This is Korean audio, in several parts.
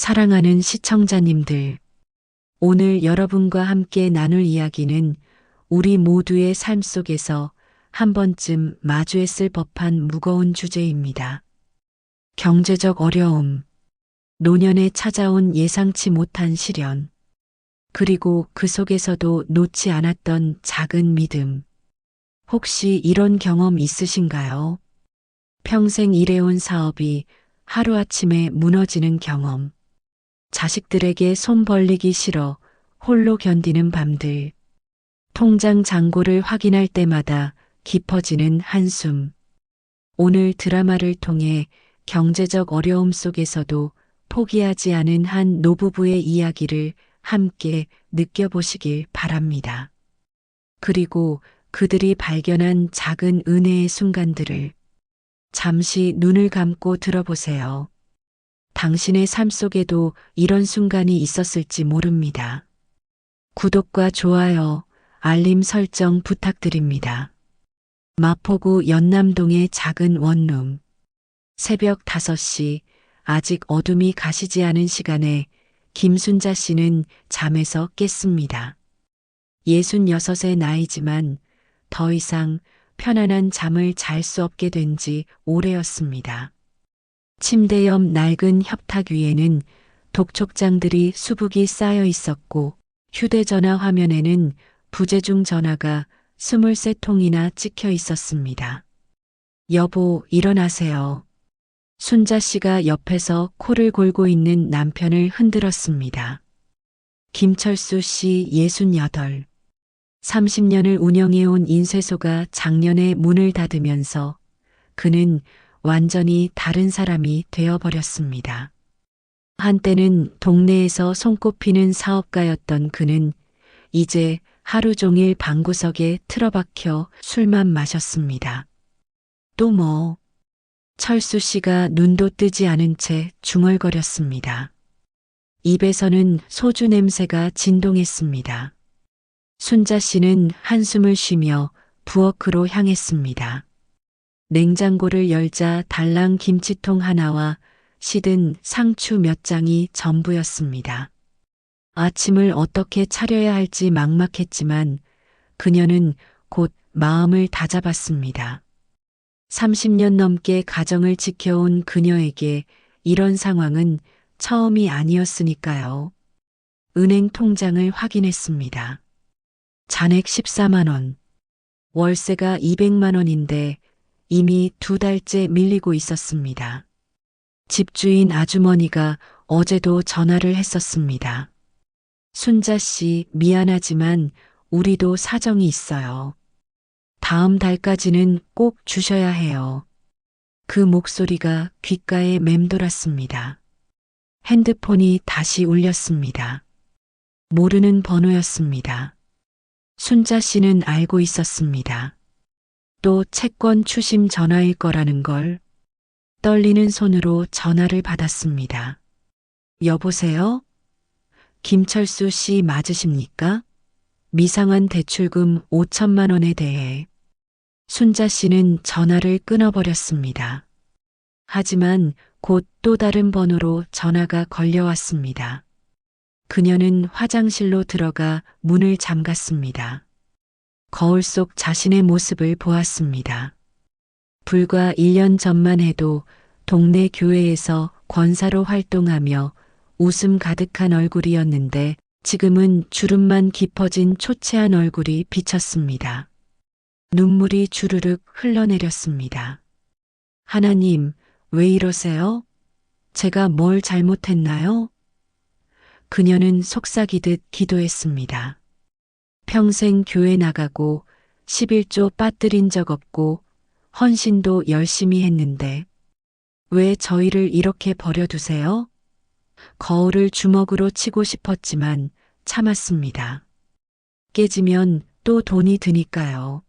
사랑하는 시청자님들, 오늘 여러분과 함께 나눌 이야기는 우리 모두의 삶 속에서 한 번쯤 마주했을 법한 무거운 주제입니다. 경제적 어려움, 노년에 찾아온 예상치 못한 시련, 그리고 그 속에서도 놓지 않았던 작은 믿음. 혹시 이런 경험 있으신가요? 평생 일해온 사업이 하루아침에 무너지는 경험. 자식들에게 손 벌리기 싫어 홀로 견디는 밤들. 통장 잔고를 확인할 때마다 깊어지는 한숨. 오늘 드라마를 통해 경제적 어려움 속에서도 포기하지 않은 한 노부부의 이야기를 함께 느껴보시길 바랍니다. 그리고 그들이 발견한 작은 은혜의 순간들을 잠시 눈을 감고 들어보세요. 당신의 삶 속에도 이런 순간이 있었을지 모릅니다. 구독과 좋아요, 알림 설정 부탁드립니다. 마포구 연남동의 작은 원룸. 새벽 5시, 아직 어둠이 가시지 않은 시간에 김순자 씨는 잠에서 깼습니다. 66의 나이지만 더 이상 편안한 잠을 잘 수 없게 된 지 오래였습니다. 침대 옆 낡은 협탁 위에는 독촉장들이 수북이 쌓여 있었고 휴대전화 화면에는 부재중 전화가 23통이나 찍혀 있었습니다. 여보, 일어나세요. 순자 씨가 옆에서 코를 골고 있는 남편을 흔들었습니다. 김철수 씨 68. 30년을 운영해온 인쇄소가 작년에 문을 닫으면서 그는 완전히 다른 사람이 되어버렸습니다. 한때는 동네에서 손꼽히는 사업가였던 그는 이제 하루 종일 방구석에 틀어박혀 술만 마셨습니다. 또 뭐? 철수 씨가 눈도 뜨지 않은 채 중얼거렸습니다. 입에서는 소주 냄새가 진동했습니다. 순자 씨는 한숨을 쉬며 부엌으로 향했습니다. 냉장고를 열자 달랑 김치통 하나와 시든 상추 몇 장이 전부였습니다. 아침을 어떻게 차려야 할지 막막했지만 그녀는 곧 마음을 다잡았습니다. 30년 넘게 가정을 지켜온 그녀에게 이런 상황은 처음이 아니었으니까요. 은행 통장을 확인했습니다. 잔액 14만 원. 월세가 200만 원인데 이미 2달째 밀리고 있었습니다. 집주인 아주머니가 어제도 전화를 했었습니다. 순자 씨, 미안하지만 우리도 사정이 있어요. 다음 달까지는 꼭 주셔야 해요. 그 목소리가 귓가에 맴돌았습니다. 핸드폰이 다시 울렸습니다. 모르는 번호였습니다. 순자 씨는 알고 있었습니다. 또 채권 추심 전화일 거라는 걸. 떨리는 손으로 전화를 받았습니다. 여보세요? 김철수 씨 맞으십니까? 미상환 대출금 5천만 원에 대해. 순자 씨는 전화를 끊어버렸습니다. 하지만 곧 또 다른 번호로 전화가 걸려왔습니다. 그녀는 화장실로 들어가 문을 잠갔습니다. 거울 속 자신의 모습을 보았습니다. 불과 1년 전만 해도 동네 교회에서 권사로 활동하며 웃음 가득한 얼굴이었는데 지금은 주름만 깊어진 초췌한 얼굴이 비쳤습니다. 눈물이 주르륵 흘러내렸습니다. 하나님, 왜 이러세요? 제가 뭘 잘못했나요? 그녀는 속삭이듯 기도했습니다. 평생 교회 나가고 11조 빠뜨린 적 없고 헌신도 열심히 했는데 왜 저희를 이렇게 버려두세요? 거울을 주먹으로 치고 싶었지만 참았습니다. 깨지면 또 돈이 드니까요.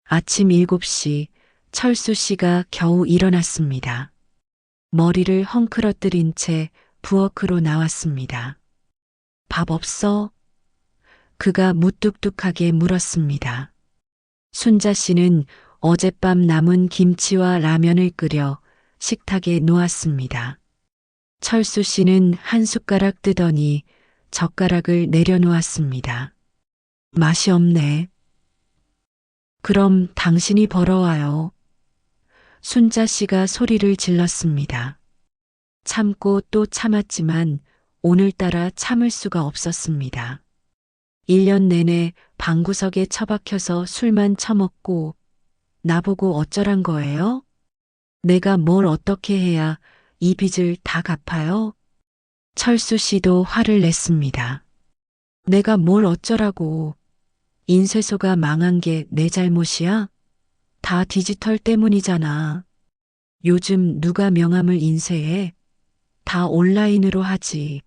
아침 7시 철수 씨가 겨우 일어났습니다. 머리를 헝클어뜨린 채 부엌으로 나왔습니다. 밥 없어? 그가 무뚝뚝하게 물었습니다. 순자 씨는 어젯밤 남은 김치와 라면을 끓여 식탁에 놓았습니다. 철수 씨는 한 숟가락 뜨더니 젓가락을 내려놓았습니다. 맛이 없네. 그럼 당신이 벌어와요. 순자 씨가 소리를 질렀습니다. 참고 또 참았지만 오늘따라 참을 수가 없었습니다. 1년 내내 방구석에 처박혀서 술만 처먹고 나보고 어쩌란 거예요? 내가 뭘 어떻게 해야 이 빚을 다 갚아요? 철수 씨도 화를 냈습니다. 내가 뭘 어쩌라고. 인쇄소가 망한 게 내 잘못이야? 다 디지털 때문이잖아. 요즘 누가 명함을 인쇄해? 다 온라인으로 하지.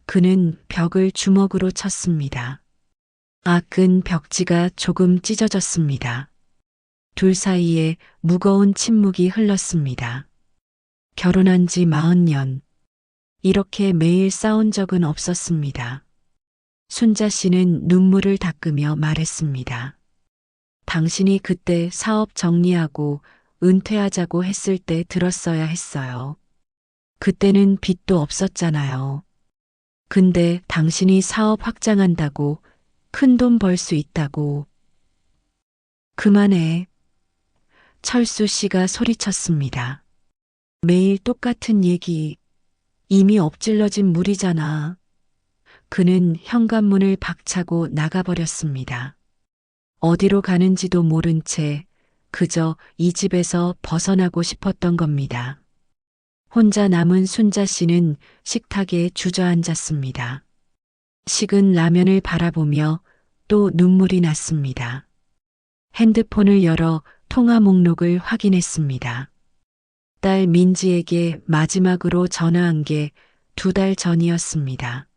그는 벽을 주먹으로 쳤습니다. 끈 벽지가 조금 찢어졌습니다. 둘 사이에 무거운 침묵이 흘렀습니다. 결혼한 지 40년. 이렇게 매일 싸운 적은 없었습니다. 순자 씨는 눈물을 닦으며 말했습니다. 당신이 그때 사업 정리하고 은퇴하자고 했을 때 들었어야 했어요. 그때는 빚도 없었잖아요. 근데 당신이 사업 확장한다고 큰 돈 벌 수 있다고. 그만해. 철수 씨가 소리쳤습니다. 매일 똑같은 얘기. 이미 엎질러진 물이잖아. 그는 현관문을 박차고 나가버렸습니다. 어디로 가는지도 모른 채 그저 이 집에서 벗어나고 싶었던 겁니다. 혼자 남은 순자 씨는 식탁에 주저앉았습니다. 식은 라면을 바라보며 또 눈물이 났습니다. 핸드폰을 열어 통화 목록을 확인했습니다. 딸 민지에게 마지막으로 전화한 게 2달 전이었습니다.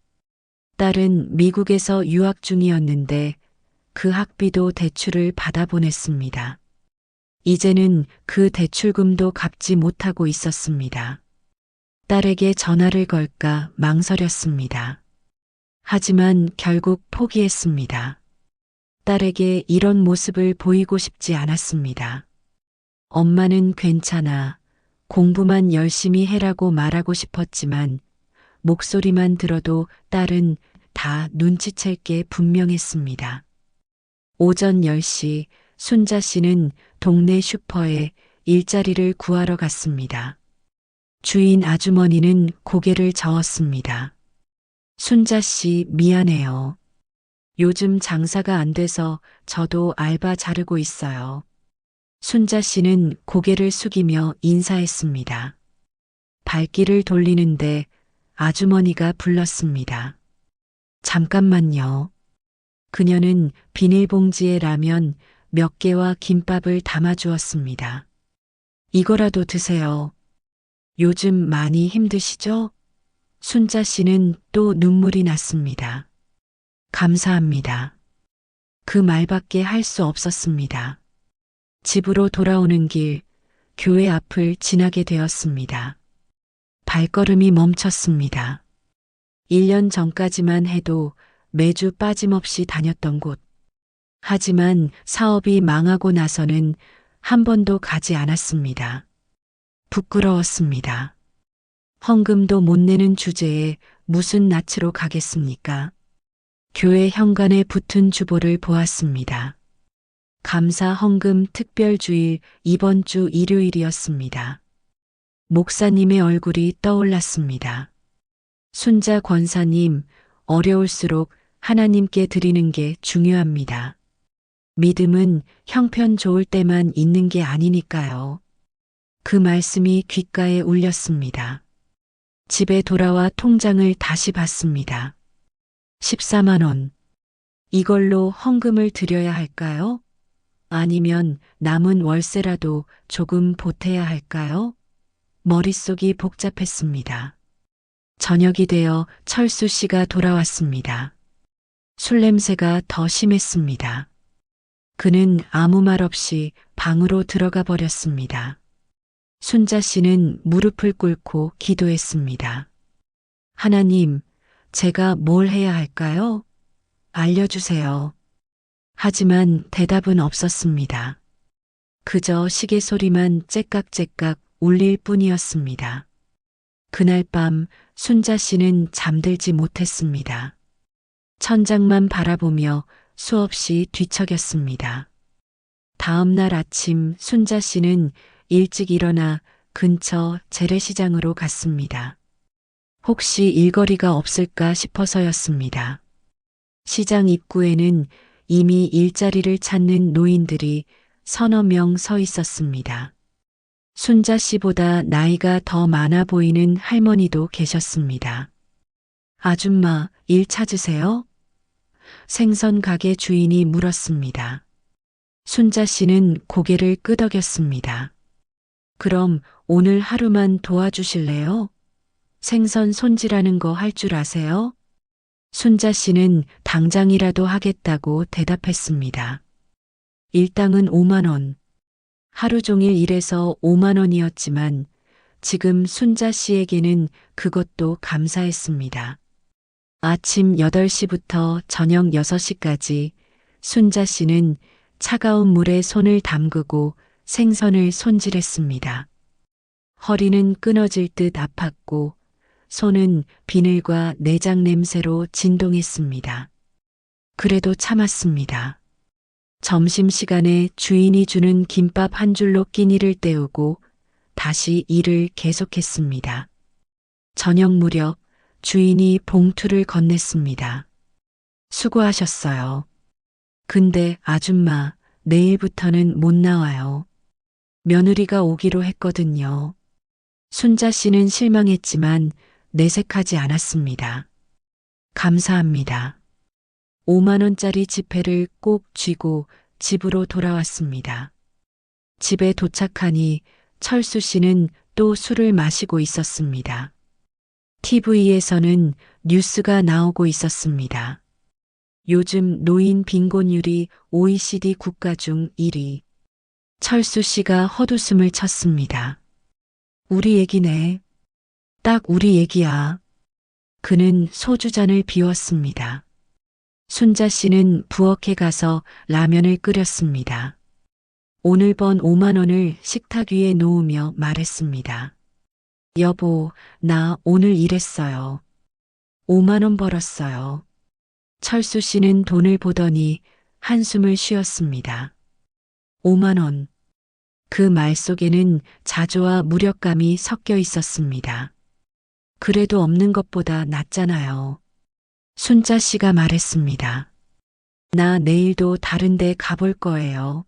딸은 미국에서 유학 중이었는데 그 학비도 대출을 받아 보냈습니다. 이제는 그 대출금도 갚지 못하고 있었습니다. 딸에게 전화를 걸까 망설였습니다. 하지만 결국 포기했습니다. 딸에게 이런 모습을 보이고 싶지 않았습니다. 엄마는 괜찮아. 공부만 열심히 해라고 말하고 싶었지만 목소리만 들어도 딸은 다 눈치챌 게 분명했습니다. 오전 10시 순자 씨는 동네 슈퍼에 일자리를 구하러 갔습니다. 주인 아주머니는 고개를 저었습니다. 순자 씨 미안해요. 요즘 장사가 안 돼서 저도 알바 자르고 있어요. 순자 씨는 고개를 숙이며 인사했습니다. 발길을 돌리는데 아주머니가 불렀습니다. 잠깐만요. 그녀는 비닐봉지에 라면 몇 개와 김밥을 담아주었습니다. 이거라도 드세요. 요즘 많이 힘드시죠? 순자 씨는 또 눈물이 났습니다. 감사합니다. 그 말밖에 할 수 없었습니다. 집으로 돌아오는 길, 교회 앞을 지나게 되었습니다. 발걸음이 멈췄습니다. 1년 전까지만 해도 매주 빠짐없이 다녔던 곳. 하지만 사업이 망하고 나서는 한 번도 가지 않았습니다. 부끄러웠습니다. 헌금도 못 내는 주제에 무슨 낯으로 가겠습니까? 교회 현관에 붙은 주보를 보았습니다. 감사 헌금 특별주일 이번 주 일요일이었습니다. 목사님의 얼굴이 떠올랐습니다. 순자 권사님, 어려울수록 하나님께 드리는 게 중요합니다. 믿음은 형편 좋을 때만 있는 게 아니니까요. 그 말씀이 귓가에 울렸습니다. 집에 돌아와 통장을 다시 봤습니다. 14만 원. 이걸로 헌금을 드려야 할까요? 아니면 남은 월세라도 조금 보태야 할까요? 머릿속이 복잡했습니다. 저녁이 되어 철수 씨가 돌아왔습니다. 술 냄새가 더 심했습니다. 그는 아무 말 없이 방으로 들어가 버렸습니다. 순자 씨는 무릎을 꿇고 기도했습니다. 하나님, 제가 뭘 해야 할까요? 알려주세요. 하지만 대답은 없었습니다. 그저 시계 소리만 째깍째깍 울릴 뿐이었습니다. 그날 밤 순자 씨는 잠들지 못했습니다. 천장만 바라보며 수없이 뒤척였습니다. 다음 날 아침 순자 씨는 일찍 일어나 근처 재래시장으로 갔습니다. 혹시 일거리가 없을까 싶어서였습니다. 시장 입구에는 이미 일자리를 찾는 노인들이 서너 명 서 있었습니다. 순자 씨보다 나이가 더 많아 보이는 할머니도 계셨습니다. 아줌마, 일 찾으세요? 생선 가게 주인이 물었습니다. 순자 씨는 고개를 끄덕였습니다. 그럼 오늘 하루만 도와주실래요? 생선 손질하는 거 할 줄 아세요? 순자 씨는 당장이라도 하겠다고 대답했습니다. 일당은 5만 원. 하루 종일 일해서 5만 원이었지만 지금 순자 씨에게는 그것도 감사했습니다. 아침 8시부터 저녁 6시까지 순자 씨는 차가운 물에 손을 담그고 생선을 손질했습니다. 허리는 끊어질 듯 아팠고 손은 비늘과 내장 냄새로 진동했습니다. 그래도 참았습니다. 점심시간에 주인이 주는 김밥 한 줄로 끼니를 때우고 다시 일을 계속했습니다. 저녁 무렵 주인이 봉투를 건넸습니다. 수고하셨어요. 근데 아줌마, 내일부터는 못 나와요. 며느리가 오기로 했거든요. 순자 씨는 실망했지만 내색하지 않았습니다. 감사합니다. 5만 원짜리 지폐를 꼭 쥐고 집으로 돌아왔습니다. 집에 도착하니 철수 씨는 또 술을 마시고 있었습니다. TV에서는 뉴스가 나오고 있었습니다. 요즘 노인 빈곤율이 OECD 국가 중 1위. 철수 씨가 헛웃음을 쳤습니다. 우리 얘기네. 딱 우리 얘기야. 그는 소주잔을 비웠습니다. 순자 씨는 부엌에 가서 라면을 끓였습니다. 오늘 번 5만 원을 식탁 위에 놓으며 말했습니다. 여보, 나 오늘 일했어요. 5만 원 벌었어요. 철수 씨는 돈을 보더니 한숨을 쉬었습니다. 5만 원. 그 말 속에는 자조와 무력감이 섞여 있었습니다. 그래도 없는 것보다 낫잖아요. 순자 씨가 말했습니다. 나 내일도 다른 데 가볼 거예요.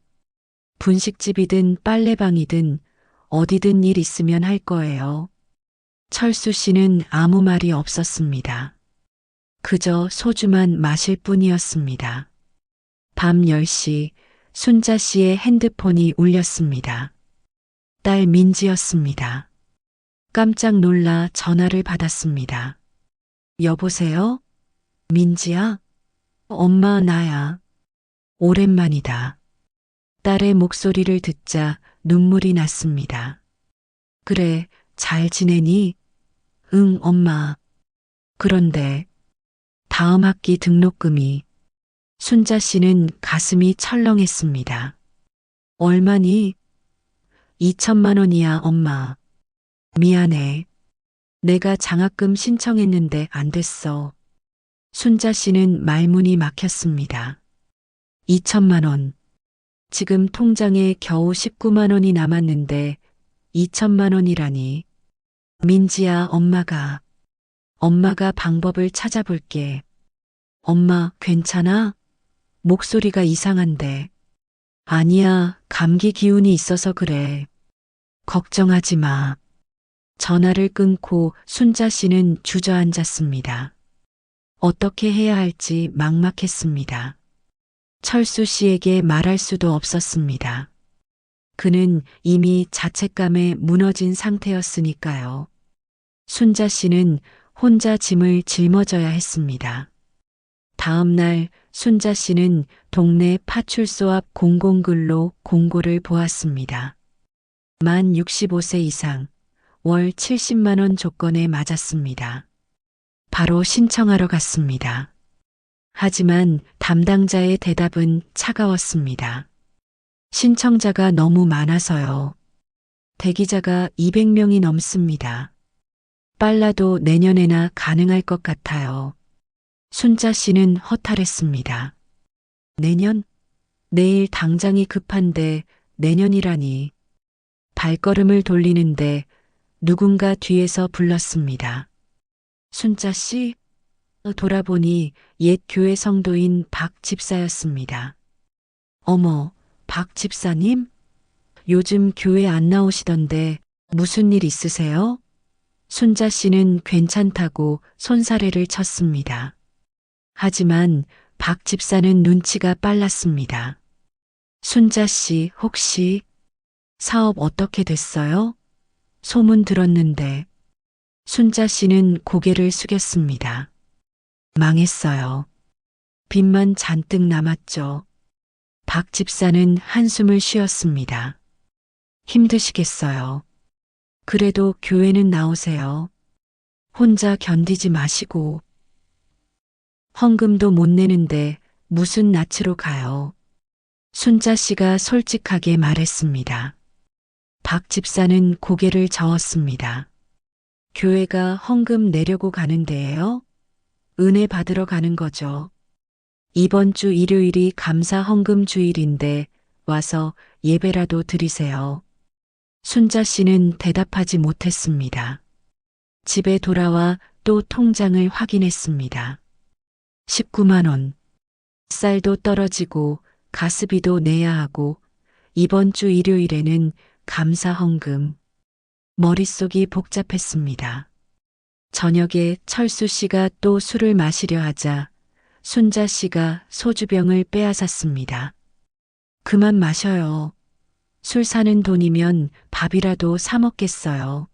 분식집이든 빨래방이든 어디든 일 있으면 할 거예요. 철수 씨는 아무 말이 없었습니다. 그저 소주만 마실 뿐이었습니다. 밤 10시 순자 씨의 핸드폰이 울렸습니다. 딸 민지였습니다. 깜짝 놀라 전화를 받았습니다. 여보세요? 민지야? 엄마 나야. 오랜만이다. 딸의 목소리를 듣자 눈물이 났습니다. 그래, 잘 지내니? 응, 엄마. 그런데 다음 학기 등록금이 순자 씨는 가슴이 철렁했습니다. 얼마니? 2천만 원이야, 엄마. 미안해. 내가 장학금 신청했는데 안 됐어. 순자 씨는 말문이 막혔습니다. 2천만 원. 지금 통장에 겨우 19만 원이 남았는데 2천만 원이라니. 민지야, 엄마가 방법을 찾아볼게. 엄마, 괜찮아? 목소리가 이상한데. 아니야, 감기 기운이 있어서 그래. 걱정하지 마. 전화를 끊고 순자 씨는 주저앉았습니다. 어떻게 해야 할지 막막했습니다. 철수 씨에게 말할 수도 없었습니다. 그는 이미 자책감에 무너진 상태였으니까요. 순자 씨는 혼자 짐을 짊어져야 했습니다. 다음 날 순자 씨는 동네 파출소 앞 공공근로 공고를 보았습니다. 만 65세 이상, 월 70만 원 조건에 맞았습니다. 바로 신청하러 갔습니다. 하지만 담당자의 대답은 차가웠습니다. 신청자가 너무 많아서요. 대기자가 200명이 넘습니다. 빨라도 내년에나 가능할 것 같아요. 순자 씨는 허탈했습니다. 내년? 내일 당장이 급한데 내년이라니. 발걸음을 돌리는데 누군가 뒤에서 불렀습니다. 순자 씨? 돌아보니 옛 교회 성도인 박 집사였습니다. 어머, 박 집사님? 요즘 교회 안 나오시던데 무슨 일 있으세요? 순자 씨는 괜찮다고 손사래를 쳤습니다. 하지만 박 집사는 눈치가 빨랐습니다. 순자 씨, 혹시 사업 어떻게 됐어요? 소문 들었는데. 순자 씨는 고개를 숙였습니다. 망했어요. 빚만 잔뜩 남았죠. 박 집사는 한숨을 쉬었습니다. 힘드시겠어요. 그래도 교회는 나오세요. 혼자 견디지 마시고. 헌금도 못 내는데 무슨 낯으로 가요. 순자 씨가 솔직하게 말했습니다. 박 집사는 고개를 저었습니다. 교회가 헌금 내려고 가는데요? 은혜 받으러 가는 거죠. 이번 주 일요일이 감사 헌금 주일인데 와서 예배라도 드리세요. 순자 씨는 대답하지 못했습니다. 집에 돌아와 또 통장을 확인했습니다. 19만 원. 쌀도 떨어지고 가스비도 내야 하고 이번 주 일요일에는 감사 헌금. 머릿속이 복잡했습니다. 저녁에 철수 씨가 또 술을 마시려 하자 순자 씨가 소주병을 빼앗았습니다. 그만 마셔요. 술 사는 돈이면 밥이라도 사 먹겠어요.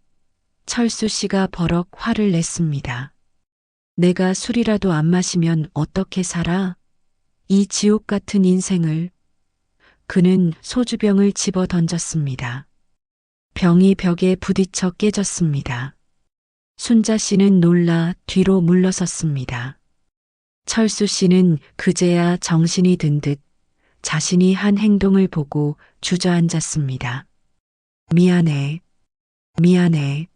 철수 씨가 버럭 화를 냈습니다. 내가 술이라도 안 마시면 어떻게 살아? 이 지옥 같은 인생을. 그는 소주병을 집어 던졌습니다. 병이 벽에 부딪혀 깨졌습니다. 순자 씨는 놀라 뒤로 물러섰습니다. 철수 씨는 그제야 정신이 든 듯 자신이 한 행동을 보고 주저앉았습니다. 미안해. 미안해.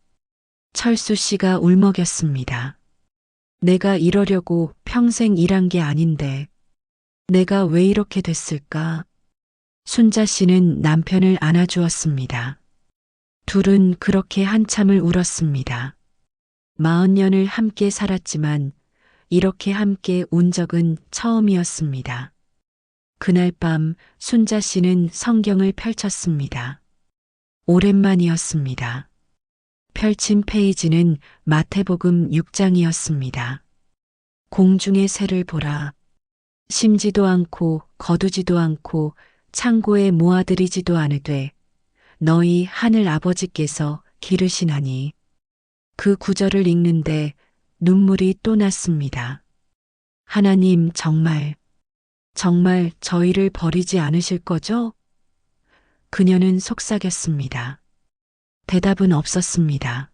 철수 씨가 울먹였습니다. 내가 이러려고 평생 일한 게 아닌데 내가 왜 이렇게 됐을까? 순자 씨는 남편을 안아주었습니다. 둘은 그렇게 한참을 울었습니다. 40년을 함께 살았지만 이렇게 함께 운 적은 처음이었습니다. 그날 밤 순자 씨는 성경을 펼쳤습니다. 오랜만이었습니다. 펼친 페이지는 마태복음 6장이었습니다. 공중의 새를 보라. 심지도 않고 거두지도 않고 창고에 모아들이지도 않으되 너희 하늘 아버지께서 기르시나니. 그 구절을 읽는데 눈물이 또 났습니다. 하나님 정말 저희를 버리지 않으실 거죠? 그녀는 속삭였습니다. 대답은 없었습니다.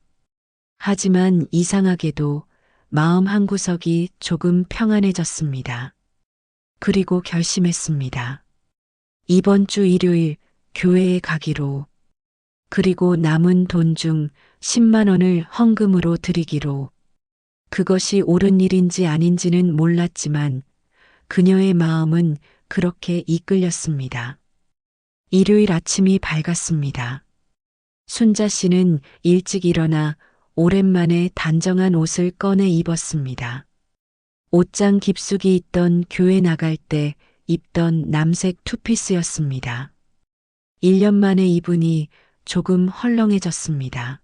하지만 이상하게도 마음 한구석이 조금 평안해졌습니다. 그리고 결심했습니다. 이번 주 일요일 교회에 가기로. 그리고 남은 돈 중 10만 원을 헌금으로 드리기로. 그것이 옳은 일인지 아닌지는 몰랐지만 그녀의 마음은 그렇게 이끌렸습니다. 일요일 아침이 밝았습니다. 순자 씨는 일찍 일어나 오랜만에 단정한 옷을 꺼내 입었습니다. 옷장 깊숙이 있던 교회 나갈 때 입던 남색 투피스였습니다. 1년 만에 입으니 조금 헐렁해졌습니다.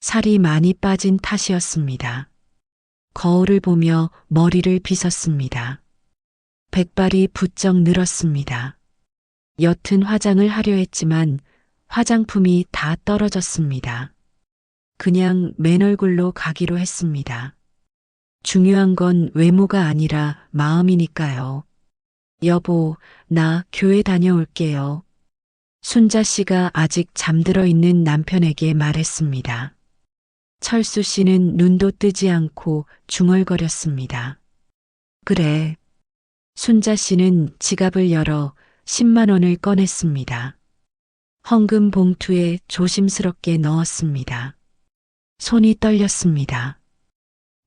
살이 많이 빠진 탓이었습니다. 거울을 보며 머리를 빗었습니다. 백발이 부쩍 늘었습니다. 옅은 화장을 하려 했지만 화장품이 다 떨어졌습니다. 그냥 맨 얼굴로 가기로 했습니다. 중요한 건 외모가 아니라 마음이니까요. 여보, 나 교회 다녀올게요. 순자 씨가 아직 잠들어 있는 남편에게 말했습니다. 철수 씨는 눈도 뜨지 않고 중얼거렸습니다. 그래. 순자 씨는 지갑을 열어 10만 원을 꺼냈습니다. 헌금 봉투에 조심스럽게 넣었습니다. 손이 떨렸습니다.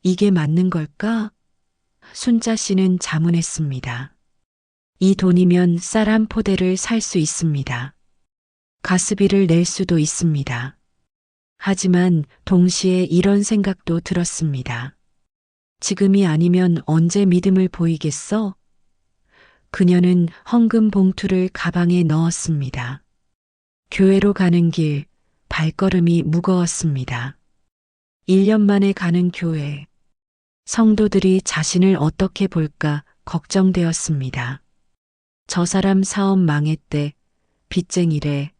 이게 맞는 걸까? 순자 씨는 자문했습니다. 이 돈이면 쌀 한 포대를 살 수 있습니다. 가스비를 낼 수도 있습니다. 하지만 동시에 이런 생각도 들었습니다. 지금이 아니면 언제 믿음을 보이겠어? 그녀는 헌금 봉투를 가방에 넣었습니다. 교회로 가는 길, 발걸음이 무거웠습니다. 1년 만에 가는 교회. 성도들이 자신을 어떻게 볼까 걱정되었습니다. 저 사람 사업 망했대, 빚쟁이래,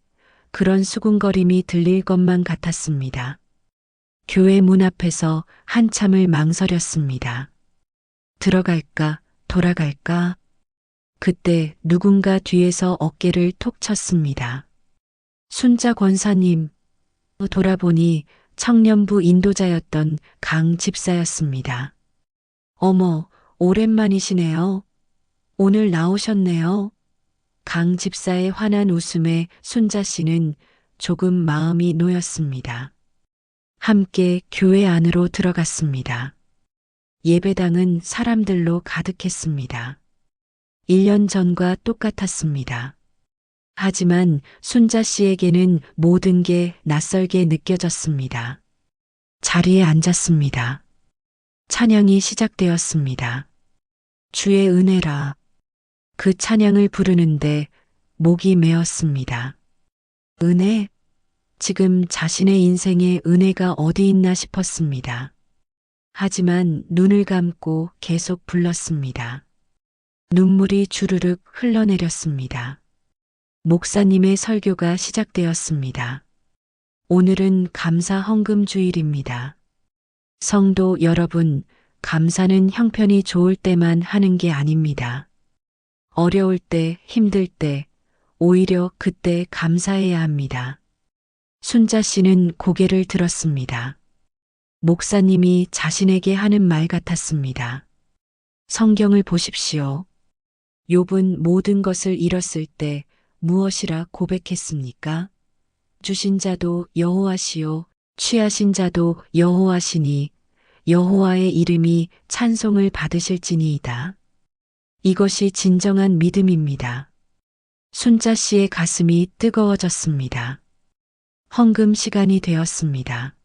그런 수군거림이 들릴 것만 같았습니다. 교회 문 앞에서 한참을 망설였습니다. 들어갈까, 돌아갈까? 그때 누군가 뒤에서 어깨를 톡 쳤습니다. 순자 권사님, 돌아보니 청년부 인도자였던 강 집사였습니다. 어머, 오랜만이시네요. 오늘 나오셨네요. 강 집사의 환한 웃음에 순자 씨는 조금 마음이 놓였습니다. 함께 교회 안으로 들어갔습니다. 예배당은 사람들로 가득했습니다. 1년 전과 똑같았습니다. 하지만 순자 씨에게는 모든 게 낯설게 느껴졌습니다. 자리에 앉았습니다. 찬양이 시작되었습니다. 주의 은혜라. 그 찬양을 부르는데 목이 메었습니다. 은혜? 지금 자신의 인생에 은혜가 어디 있나 싶었습니다. 하지만 눈을 감고 계속 불렀습니다. 눈물이 주르륵 흘러내렸습니다. 목사님의 설교가 시작되었습니다. 오늘은 감사 헌금 주일입니다. 성도 여러분, 감사는 형편이 좋을 때만 하는 게 아닙니다. 어려울 때, 힘들 때, 오히려 그때 감사해야 합니다. 순자 씨는 고개를 들었습니다. 목사님이 자신에게 하는 말 같았습니다. 성경을 보십시오. 욥은 모든 것을 잃었을 때 무엇이라 고백했습니까? 주신 자도 여호와시요 취하신 자도 여호와시니 여호와의 이름이 찬송을 받으실지니이다. 이것이 진정한 믿음입니다. 순자 씨의 가슴이 뜨거워졌습니다. 헌금 시간이 되었습니다.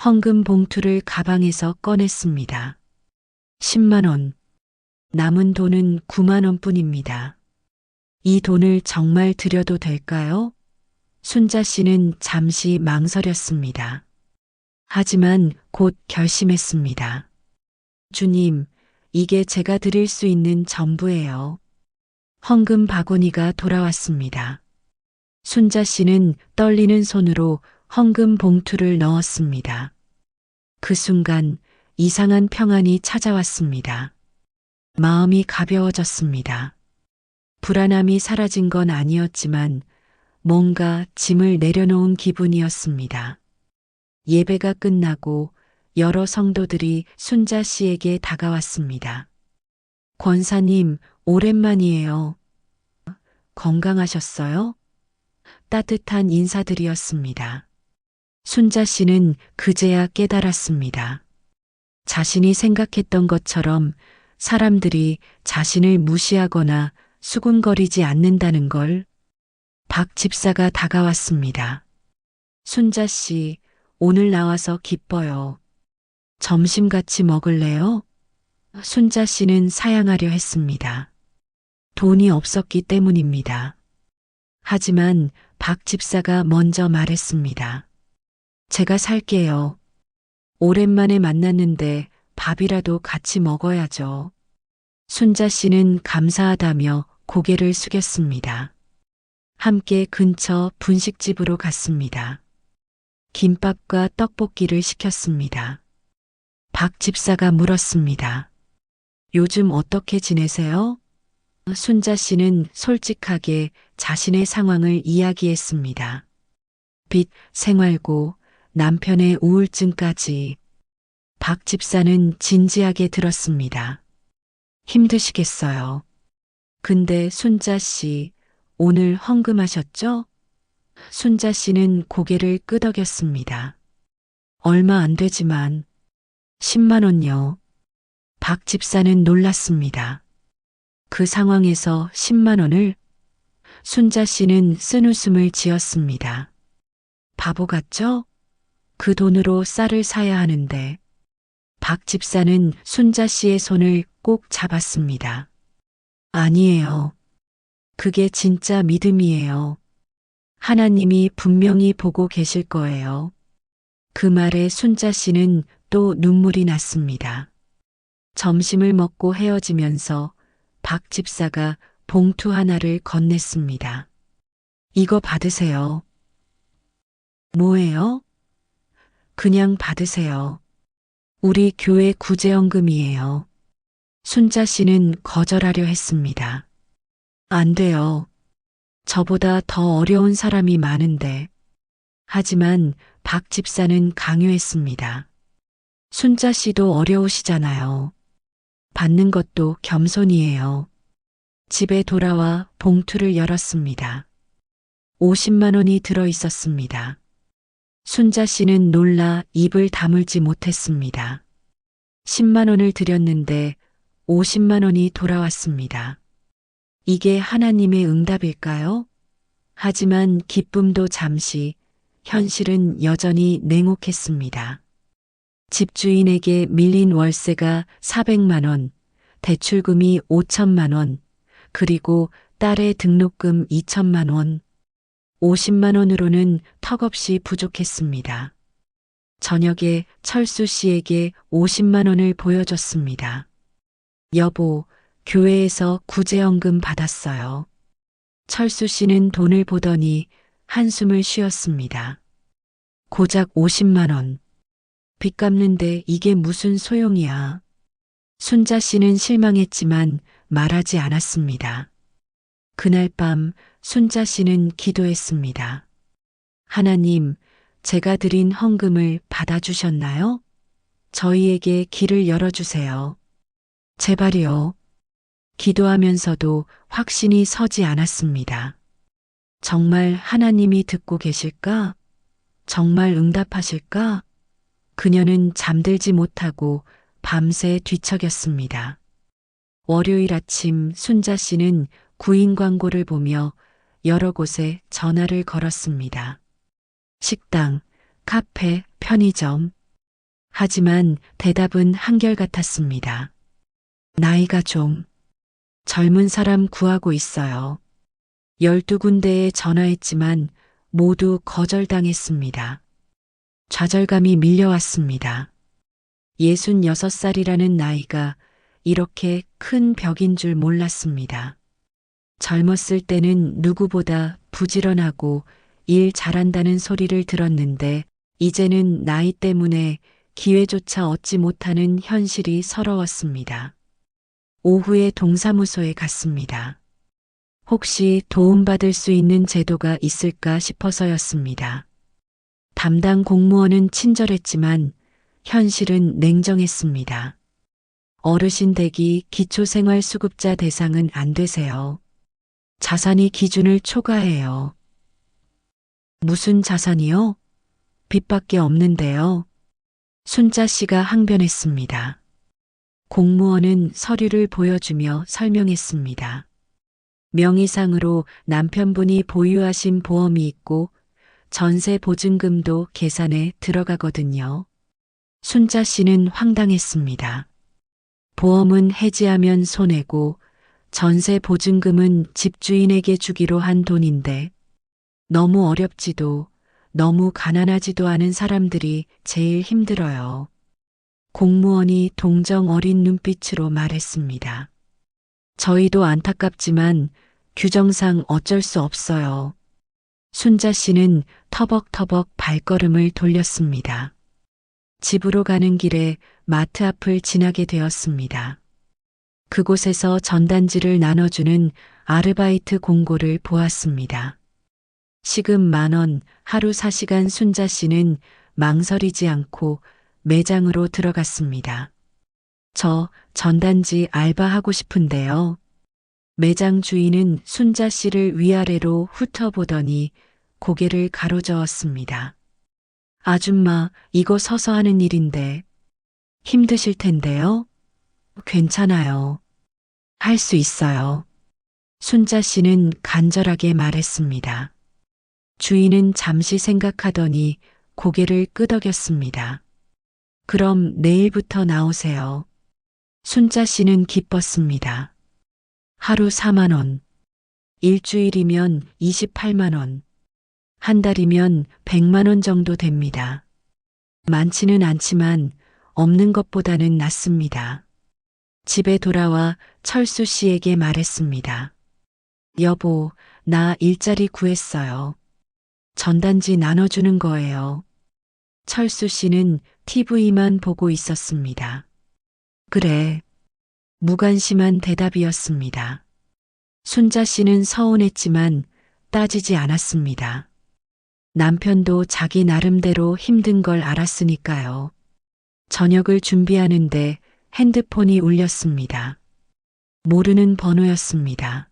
헌금 봉투를 가방에서 꺼냈습니다. 10만 원. 남은 돈은 9만 원뿐입니다. 이 돈을 정말 드려도 될까요? 순자 씨는 잠시 망설였습니다. 하지만 곧 결심했습니다. 주님, 이게 제가 드릴 수 있는 전부예요. 헌금 바구니가 돌아왔습니다. 순자 씨는 떨리는 손으로 헌금 봉투를 넣었습니다. 그 순간 이상한 평안이 찾아왔습니다. 마음이 가벼워졌습니다. 불안함이 사라진 건 아니었지만 뭔가 짐을 내려놓은 기분이었습니다. 예배가 끝나고 여러 성도들이 순자 씨에게 다가왔습니다. 권사님, 오랜만이에요. 건강하셨어요? 따뜻한 인사들이었습니다. 순자 씨는 그제야 깨달았습니다. 자신이 생각했던 것처럼 사람들이 자신을 무시하거나 수군거리지 않는다는 걸. 박 집사가 다가왔습니다. 순자 씨, 오늘 나와서 기뻐요. 점심 같이 먹을래요? 순자 씨는 사양하려 했습니다. 돈이 없었기 때문입니다. 하지만 박 집사가 먼저 말했습니다. 제가 살게요. 오랜만에 만났는데 밥이라도 같이 먹어야죠. 순자 씨는 감사하다며 고개를 숙였습니다. 함께 근처 분식집으로 갔습니다. 김밥과 떡볶이를 시켰습니다. 박 집사가 물었습니다. 요즘 어떻게 지내세요? 순자 씨는 솔직하게 자신의 상황을 이야기했습니다. 빚, 생활고, 남편의 우울증까지. 박 집사는 진지하게 들었습니다. 힘드시겠어요. 근데 순자 씨, 오늘 헌금하셨죠? 순자 씨는 고개를 끄덕였습니다. 얼마 안 되지만 10만 원요. 박 집사는 놀랐습니다. 그 상황에서 10만 원을 순자 씨는 쓴웃음을 지었습니다. 바보 같죠? 그 돈으로 쌀을 사야 하는데 박 집사는 순자 씨의 손을 꼭 잡았습니다. 아니에요. 그게 진짜 믿음이에요. 하나님이 분명히 보고 계실 거예요. 그 말에 순자 씨는 또 눈물이 났습니다. 점심을 먹고 헤어지면서 박 집사가 봉투 하나를 건넸습니다. 이거 받으세요. 뭐예요? 그냥 받으세요. 우리 교회 구제연금이에요. 순자 씨는 거절하려 했습니다. 안 돼요. 저보다 더 어려운 사람이 많은데. 하지만 박 집사는 강요했습니다. 순자 씨도 어려우시잖아요. 받는 것도 겸손이에요. 집에 돌아와 봉투를 열었습니다. 50만 원이 들어 있었습니다. 순자 씨는 놀라 입을 다물지 못했습니다. 10만 원을 드렸는데 50만 원이 돌아왔습니다. 이게 하나님의 응답일까요? 하지만 기쁨도 잠시, 현실은 여전히 냉혹했습니다. 집주인에게 밀린 월세가 400만 원, 대출금이 5천만 원, 그리고 딸의 등록금 2천만 원, 50만 원으로는 턱없이 부족했습니다. 저녁에 철수 씨에게 50만 원을 보여줬습니다. 여보, 교회에서 구제연금 받았어요. 철수 씨는 돈을 보더니 한숨을 쉬었습니다. 고작 50만 원. 빚 갚는데 이게 무슨 소용이야. 순자 씨는 실망했지만 말하지 않았습니다. 그날 밤 순자 씨는 기도했습니다. 하나님, 제가 드린 헌금을 받아주셨나요? 저희에게 길을 열어주세요. 제발이요. 기도하면서도 확신이 서지 않았습니다. 정말 하나님이 듣고 계실까? 정말 응답하실까? 그녀는 잠들지 못하고 밤새 뒤척였습니다. 월요일 아침 순자 씨는 구인 광고를 보며 여러 곳에 전화를 걸었습니다. 식당, 카페, 편의점. 하지만 대답은 한결같았습니다. 나이가 좀 젊은 사람 구하고 있어요. 12군데에 전화했지만 모두 거절당했습니다. 좌절감이 밀려왔습니다. 66살이라는 나이가 이렇게 큰 벽인 줄 몰랐습니다. 젊었을 때는 누구보다 부지런하고 일 잘한다는 소리를 들었는데 이제는 나이 때문에 기회조차 얻지 못하는 현실이 서러웠습니다. 오후에 동사무소에 갔습니다. 혹시 도움받을 수 있는 제도가 있을까 싶어서였습니다. 담당 공무원은 친절했지만 현실은 냉정했습니다. 어르신 댁이 기초생활수급자 대상은 안 되세요. 자산이 기준을 초과해요. 무슨 자산이요? 빚밖에 없는데요. 순자 씨가 항변했습니다. 공무원은 서류를 보여주며 설명했습니다. 명의상으로 남편분이 보유하신 보험이 있고 전세 보증금도 계산에 들어가거든요. 순자 씨는 황당했습니다. 보험은 해지하면 손해고 전세 보증금은 집주인에게 주기로 한 돈인데 너무 어렵지도 너무 가난하지도 않은 사람들이 제일 힘들어요. 공무원이 동정 어린 눈빛으로 말했습니다. 저희도 안타깝지만 규정상 어쩔 수 없어요. 순자 씨는 터벅터벅 발걸음을 돌렸습니다. 집으로 가는 길에 마트 앞을 지나게 되었습니다. 그곳에서 전단지를 나눠주는 아르바이트 공고를 보았습니다. 시급 10,000원, 하루 4시간 순자 씨는 망설이지 않고 매장으로 들어갔습니다. 저 전단지 알바하고 싶은데요. 매장 주인은 순자 씨를 위아래로 훑어보더니 고개를 가로저었습니다. 아줌마, 이거 서서 하는 일인데 힘드실 텐데요? 괜찮아요. 할 수 있어요. 순자 씨는 간절하게 말했습니다. 주인은 잠시 생각하더니 고개를 끄덕였습니다. 그럼 내일부터 나오세요. 순자 씨는 기뻤습니다. 하루 4만 원, 일주일이면 28만 원, 한 달이면 100만 원 정도 됩니다. 많지는 않지만 없는 것보다는 낫습니다. 집에 돌아와 철수 씨에게 말했습니다. 여보, 나 일자리 구했어요. 전단지 나눠주는 거예요. 철수 씨는 TV만 보고 있었습니다. 그래. 무관심한 대답이었습니다. 순자 씨는 서운했지만 따지지 않았습니다. 남편도 자기 나름대로 힘든 걸 알았으니까요. 저녁을 준비하는데 핸드폰이 울렸습니다. 모르는 번호였습니다.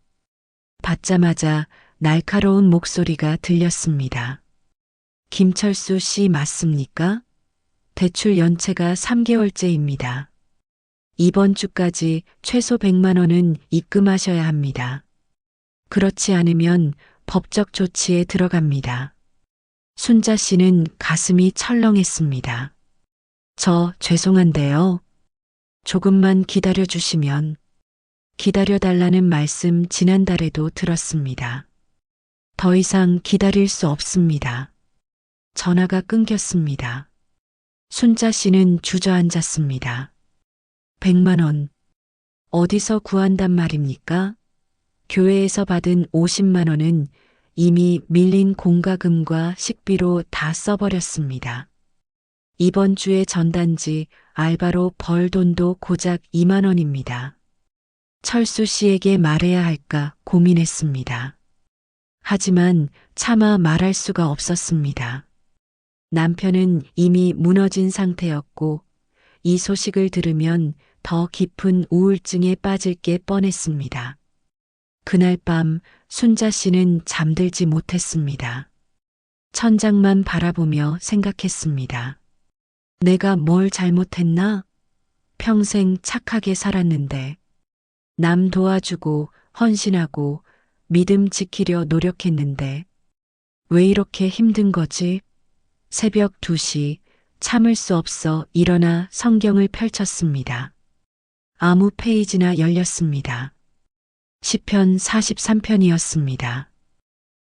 받자마자 날카로운 목소리가 들렸습니다. 김철수 씨 맞습니까? 대출 연체가 3개월째입니다. 이번 주까지 최소 100만 원은 입금하셔야 합니다. 그렇지 않으면 법적 조치에 들어갑니다. 순자 씨는 가슴이 철렁했습니다. 저 죄송한데요. 조금만 기다려 주시면. 기다려달라는 말씀 지난달에도 들었습니다. 더 이상 기다릴 수 없습니다. 전화가 끊겼습니다. 순자 씨는 주저앉았습니다. 100만 원. 어디서 구한단 말입니까? 교회에서 받은 50만 원은 이미 밀린 공과금과 식비로 다 써버렸습니다. 이번 주에 전단지 알바로 벌 돈도 고작 2만 원입니다. 철수 씨에게 말해야 할까 고민했습니다. 하지만 차마 말할 수가 없었습니다. 남편은 이미 무너진 상태였고 이 소식을 들으면 더 깊은 우울증에 빠질 게 뻔했습니다. 그날 밤 순자 씨는 잠들지 못했습니다. 천장만 바라보며 생각했습니다. 내가 뭘 잘못했나? 평생 착하게 살았는데, 남 도와주고 헌신하고 믿음 지키려 노력했는데, 왜 이렇게 힘든 거지? 새벽 2시 참을 수 없어 일어나 성경을 펼쳤습니다. 아무 페이지나 열렸습니다. 시편 43편이었습니다.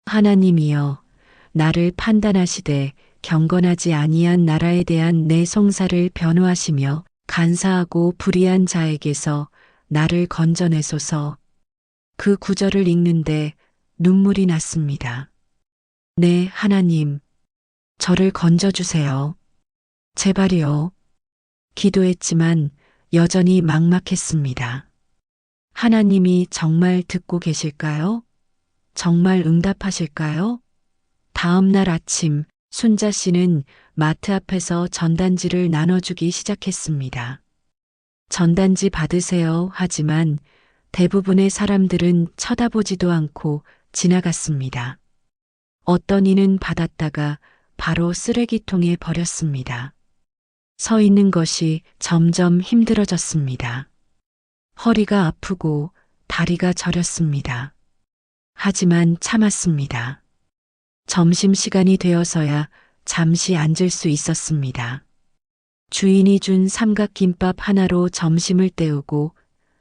하나님이여, 나를 판단하시되 경건하지 아니한 나라에 대한 내 송사를 변호하시며 간사하고 불의한 자에게서 나를 건져내소서. 그 구절을 읽는데 눈물이 났습니다. 네, 하나님, 저를 건져주세요. 제발이요. 기도했지만 여전히 막막했습니다. 하나님이 정말 듣고 계실까요? 정말 응답하실까요? 다음 날 아침, 순자 씨는 마트 앞에서 전단지를 나눠주기 시작했습니다. 전단지 받으세요 하지만 대부분의 사람들은 쳐다보지도 않고 지나갔습니다. 어떤 이는 받았다가 바로 쓰레기통에 버렸습니다. 서 있는 것이 점점 힘들어졌습니다. 허리가 아프고 다리가 저렸습니다. 하지만 참았습니다. 점심시간이 되어서야 잠시 앉을 수 있었습니다. 주인이 준 삼각김밥 하나로 점심을 때우고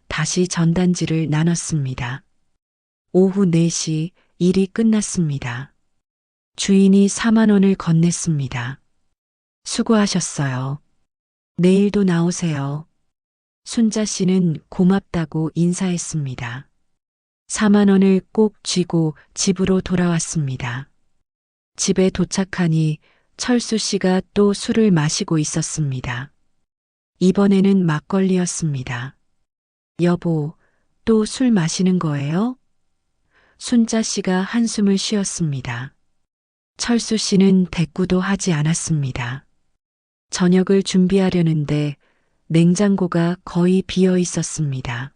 다시 전단지를 나눴습니다. 오후 4시 일이 끝났습니다. 주인이 4만 원을 건넸습니다. 수고하셨어요. 내일도 나오세요. 순자 씨는 고맙다고 인사했습니다. 4만 원을 꼭 쥐고 집으로 돌아왔습니다. 집에 도착하니 철수 씨가 또 술을 마시고 있었습니다. 이번에는 막걸리였습니다. 여보, 또 술 마시는 거예요? 순자 씨가 한숨을 쉬었습니다. 철수 씨는 대꾸도 하지 않았습니다. 저녁을 준비하려는데 냉장고가 거의 비어 있었습니다.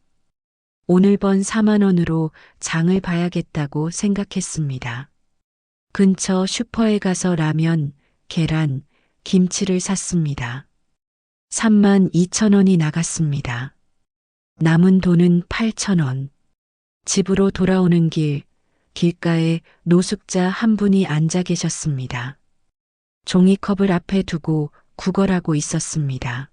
오늘 번 4만 원으로 장을 봐야겠다고 생각했습니다. 근처 슈퍼에 가서 라면, 계란, 김치를 샀습니다. 32,000원이 나갔습니다. 남은 돈은 8,000원. 집으로 돌아오는 길, 길가에 노숙자 한 분이 앉아 계셨습니다. 종이컵을 앞에 두고 구걸하고 있었습니다.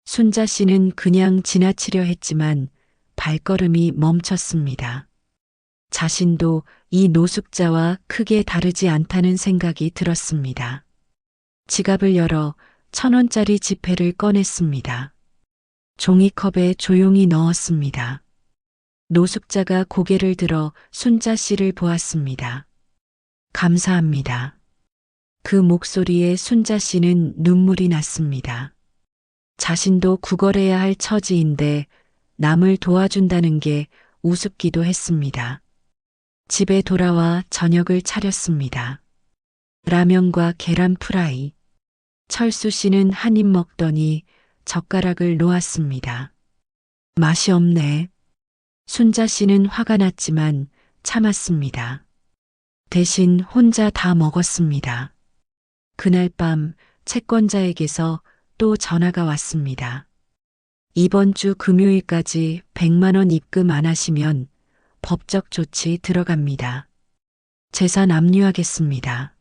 순자 씨는 그냥 지나치려 했지만 발걸음이 멈췄습니다. 자신도 이 노숙자와 크게 다르지 않다는 생각이 들었습니다. 지갑을 열어 1,000원짜리 지폐를 꺼냈습니다. 종이컵에 조용히 넣었습니다. 노숙자가 고개를 들어 순자 씨를 보았습니다. 감사합니다. 그 목소리에 순자 씨는 눈물이 났습니다. 자신도 구걸해야 할 처지인데 남을 도와준다는 게 우습기도 했습니다. 집에 돌아와 저녁을 차렸습니다. 라면과 계란 프라이. 철수 씨는 한 입 먹더니 젓가락을 놓았습니다. 맛이 없네. 순자 씨는 화가 났지만 참았습니다. 대신 혼자 다 먹었습니다. 그날 밤 채권자에게서 또 전화가 왔습니다. 이번 주 금요일까지 100만 원 입금 안 하시면 법적 조치 들어갑니다. 재산 압류하겠습니다.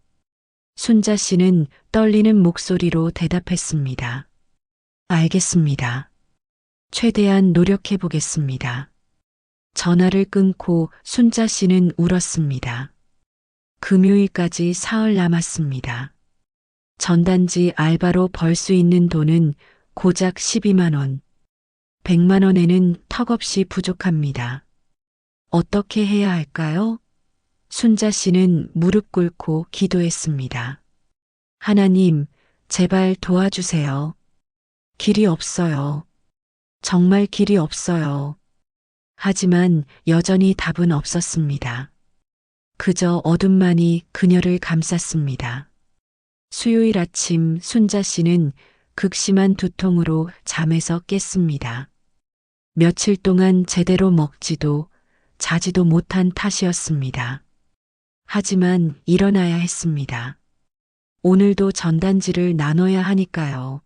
순자 씨는 떨리는 목소리로 대답했습니다. 알겠습니다. 최대한 노력해 보겠습니다. 전화를 끊고 순자 씨는 울었습니다. 금요일까지 사흘 남았습니다. 전단지 알바로 벌 수 있는 돈은 고작 12만 원. 100만 원에는 턱없이 부족합니다. 어떻게 해야 할까요? 순자 씨는 무릎 꿇고 기도했습니다. 하나님, 제발 도와주세요. 길이 없어요. 정말 길이 없어요. 하지만 여전히 답은 없었습니다. 그저 어둠만이 그녀를 감쌌습니다. 수요일 아침 순자 씨는 극심한 두통으로 잠에서 깼습니다. 며칠 동안 제대로 먹지도 자지도 못한 탓이었습니다. 하지만 일어나야 했습니다. 오늘도 전단지를 나눠야 하니까요.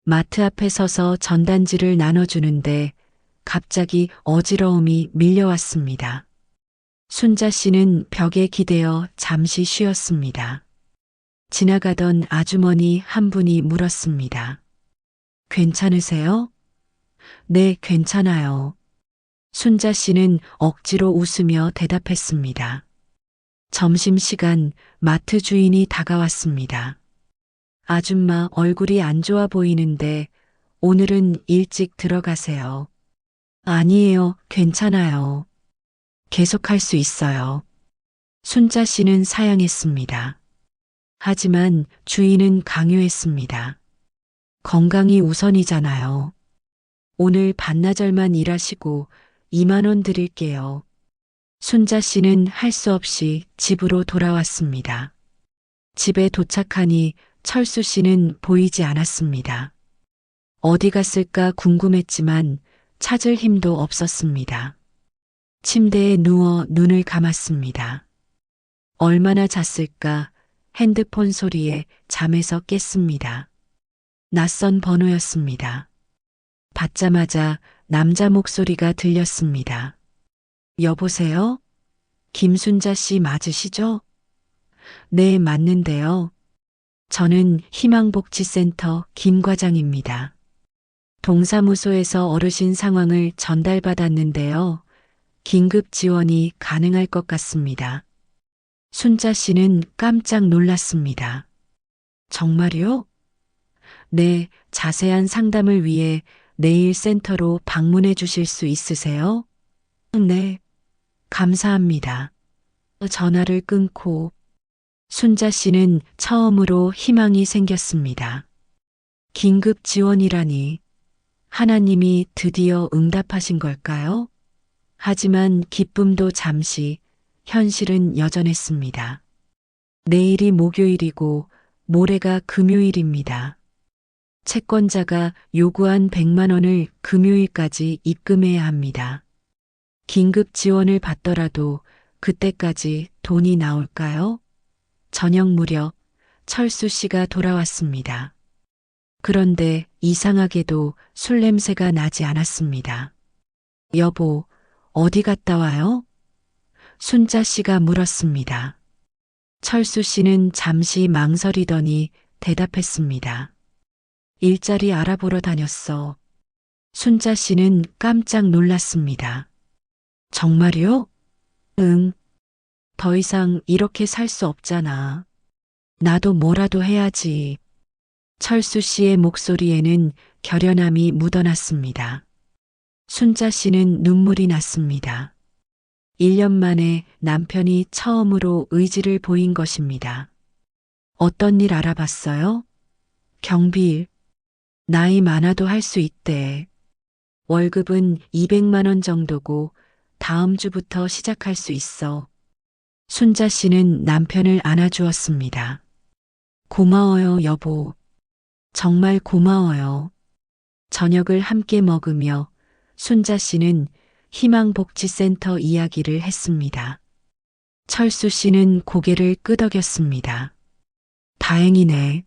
마트 앞에 서서 전단지를 나눠주는데 갑자기 어지러움이 밀려왔습니다. 순자 씨는 벽에 기대어 잠시 쉬었습니다. 지나가던 아주머니 한 분이 물었습니다. 괜찮으세요? 네, 괜찮아요. 순자 씨는 억지로 웃으며 대답했습니다. 점심시간 마트 주인이 다가왔습니다. 아줌마 얼굴이 안 좋아 보이는데 오늘은 일찍 들어가세요. 아니에요, 괜찮아요. 계속할 수 있어요. 순자 씨는 사양했습니다. 하지만 주인은 강요했습니다. 건강이 우선이잖아요. 오늘 반나절만 일하시고 2만 원 드릴게요. 순자 씨는 할 수 없이 집으로 돌아왔습니다. 집에 도착하니 철수 씨는 보이지 않았습니다. 어디 갔을까 궁금했지만 찾을 힘도 없었습니다. 침대에 누워 눈을 감았습니다. 얼마나 잤을까 핸드폰 소리에 잠에서 깼습니다. 낯선 번호였습니다. 받자마자 남자 목소리가 들렸습니다. 여보세요? 김순자 씨 맞으시죠? 네, 맞는데요. 저는 희망복지센터 김 과장입니다. 동사무소에서 어르신 상황을 전달받았는데요. 긴급 지원이 가능할 것 같습니다. 순자 씨는 깜짝 놀랐습니다. 정말요? 네, 자세한 상담을 위해 내일 센터로 방문해 주실 수 있으세요? 네, 감사합니다. 전화를 끊고 순자 씨는 처음으로 희망이 생겼습니다. 긴급 지원이라니 하나님이 드디어 응답하신 걸까요? 하지만 기쁨도 잠시, 현실은 여전했습니다. 내일이 목요일이고 모레가 금요일입니다. 채권자가 요구한 100만 원을 금요일까지 입금해야 합니다. 긴급 지원을 받더라도 그때까지 돈이 나올까요? 저녁 무렵 철수 씨가 돌아왔습니다. 그런데 이상하게도 술 냄새가 나지 않았습니다. 여보, 어디 갔다 와요? 순자 씨가 물었습니다. 철수 씨는 잠시 망설이더니 대답했습니다. 일자리 알아보러 다녔어. 순자 씨는 깜짝 놀랐습니다. 정말요? 응. 더 이상 이렇게 살 수 없잖아. 나도 뭐라도 해야지. 철수 씨의 목소리에는 결연함이 묻어났습니다. 순자 씨는 눈물이 났습니다. 1년 만에 남편이 처음으로 의지를 보인 것입니다. 어떤 일 알아봤어요? 경비일. 나이 많아도 할 수 있대. 월급은 200만 원 정도고 다음 주부터 시작할 수 있어. 순자 씨는 남편을 안아주었습니다. 고마워요, 여보. 정말 고마워요. 저녁을 함께 먹으며 순자 씨는 희망복지센터 이야기를 했습니다. 철수 씨는 고개를 끄덕였습니다. 다행이네.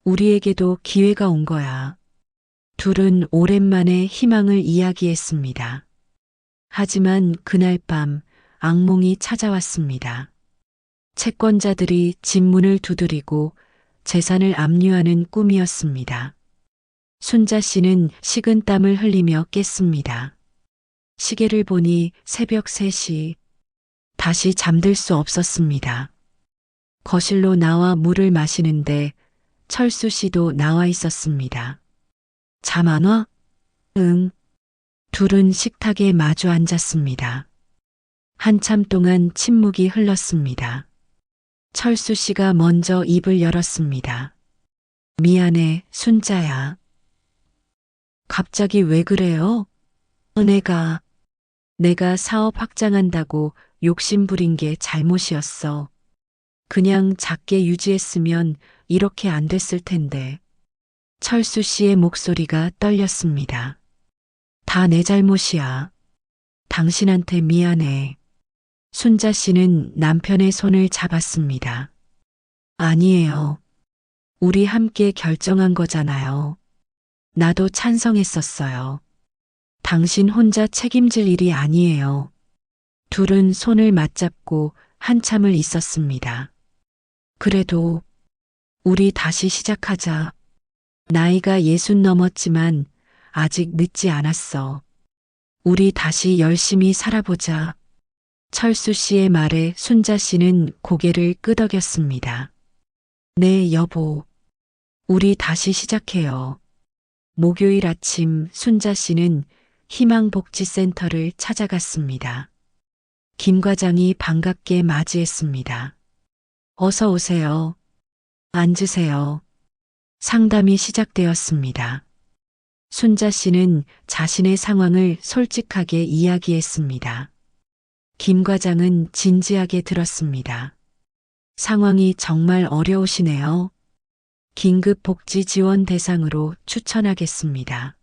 우리에게도 기회가 온 거야. 둘은 오랜만에 희망을 이야기했습니다. 하지만 그날 밤 악몽이 찾아왔습니다. 채권자들이 집 문을 두드리고 재산을 압류하는 꿈이었습니다. 순자 씨는 식은땀을 흘리며 깼습니다. 시계를 보니 새벽 3시. 다시 잠들 수 없었습니다. 거실로 나와 물을 마시는데 철수 씨도 나와 있었습니다. 잠 안 와? 응. 둘은 식탁에 마주 앉았습니다. 한참 동안 침묵이 흘렀습니다. 철수 씨가 먼저 입을 열었습니다. 미안해, 순자야. 갑자기 왜 그래요? 내가 사업 확장한다고 욕심 부린 게 잘못이었어. 그냥 작게 유지했으면 이렇게 안 됐을 텐데. 철수 씨의 목소리가 떨렸습니다. 다 내 잘못이야. 당신한테 미안해. 순자 씨는 남편의 손을 잡았습니다. 아니에요. 우리 함께 결정한 거잖아요. 나도 찬성했었어요. 당신 혼자 책임질 일이 아니에요. 둘은 손을 맞잡고 한참을 있었습니다. 그래도 우리 다시 시작하자. 나이가 60 넘었지만 아직 늦지 않았어. 우리 다시 열심히 살아보자. 철수 씨의 말에 순자 씨는 고개를 끄덕였습니다. 네, 여보. 우리 다시 시작해요. 목요일 아침 순자 씨는 희망복지센터를 찾아갔습니다. 김 과장이 반갑게 맞이했습니다. 어서 오세요. 앉으세요. 상담이 시작되었습니다. 순자 씨는 자신의 상황을 솔직하게 이야기했습니다. 김 과장은 진지하게 들었습니다. 상황이 정말 어려우시네요. 긴급 복지 지원 대상으로 추천하겠습니다.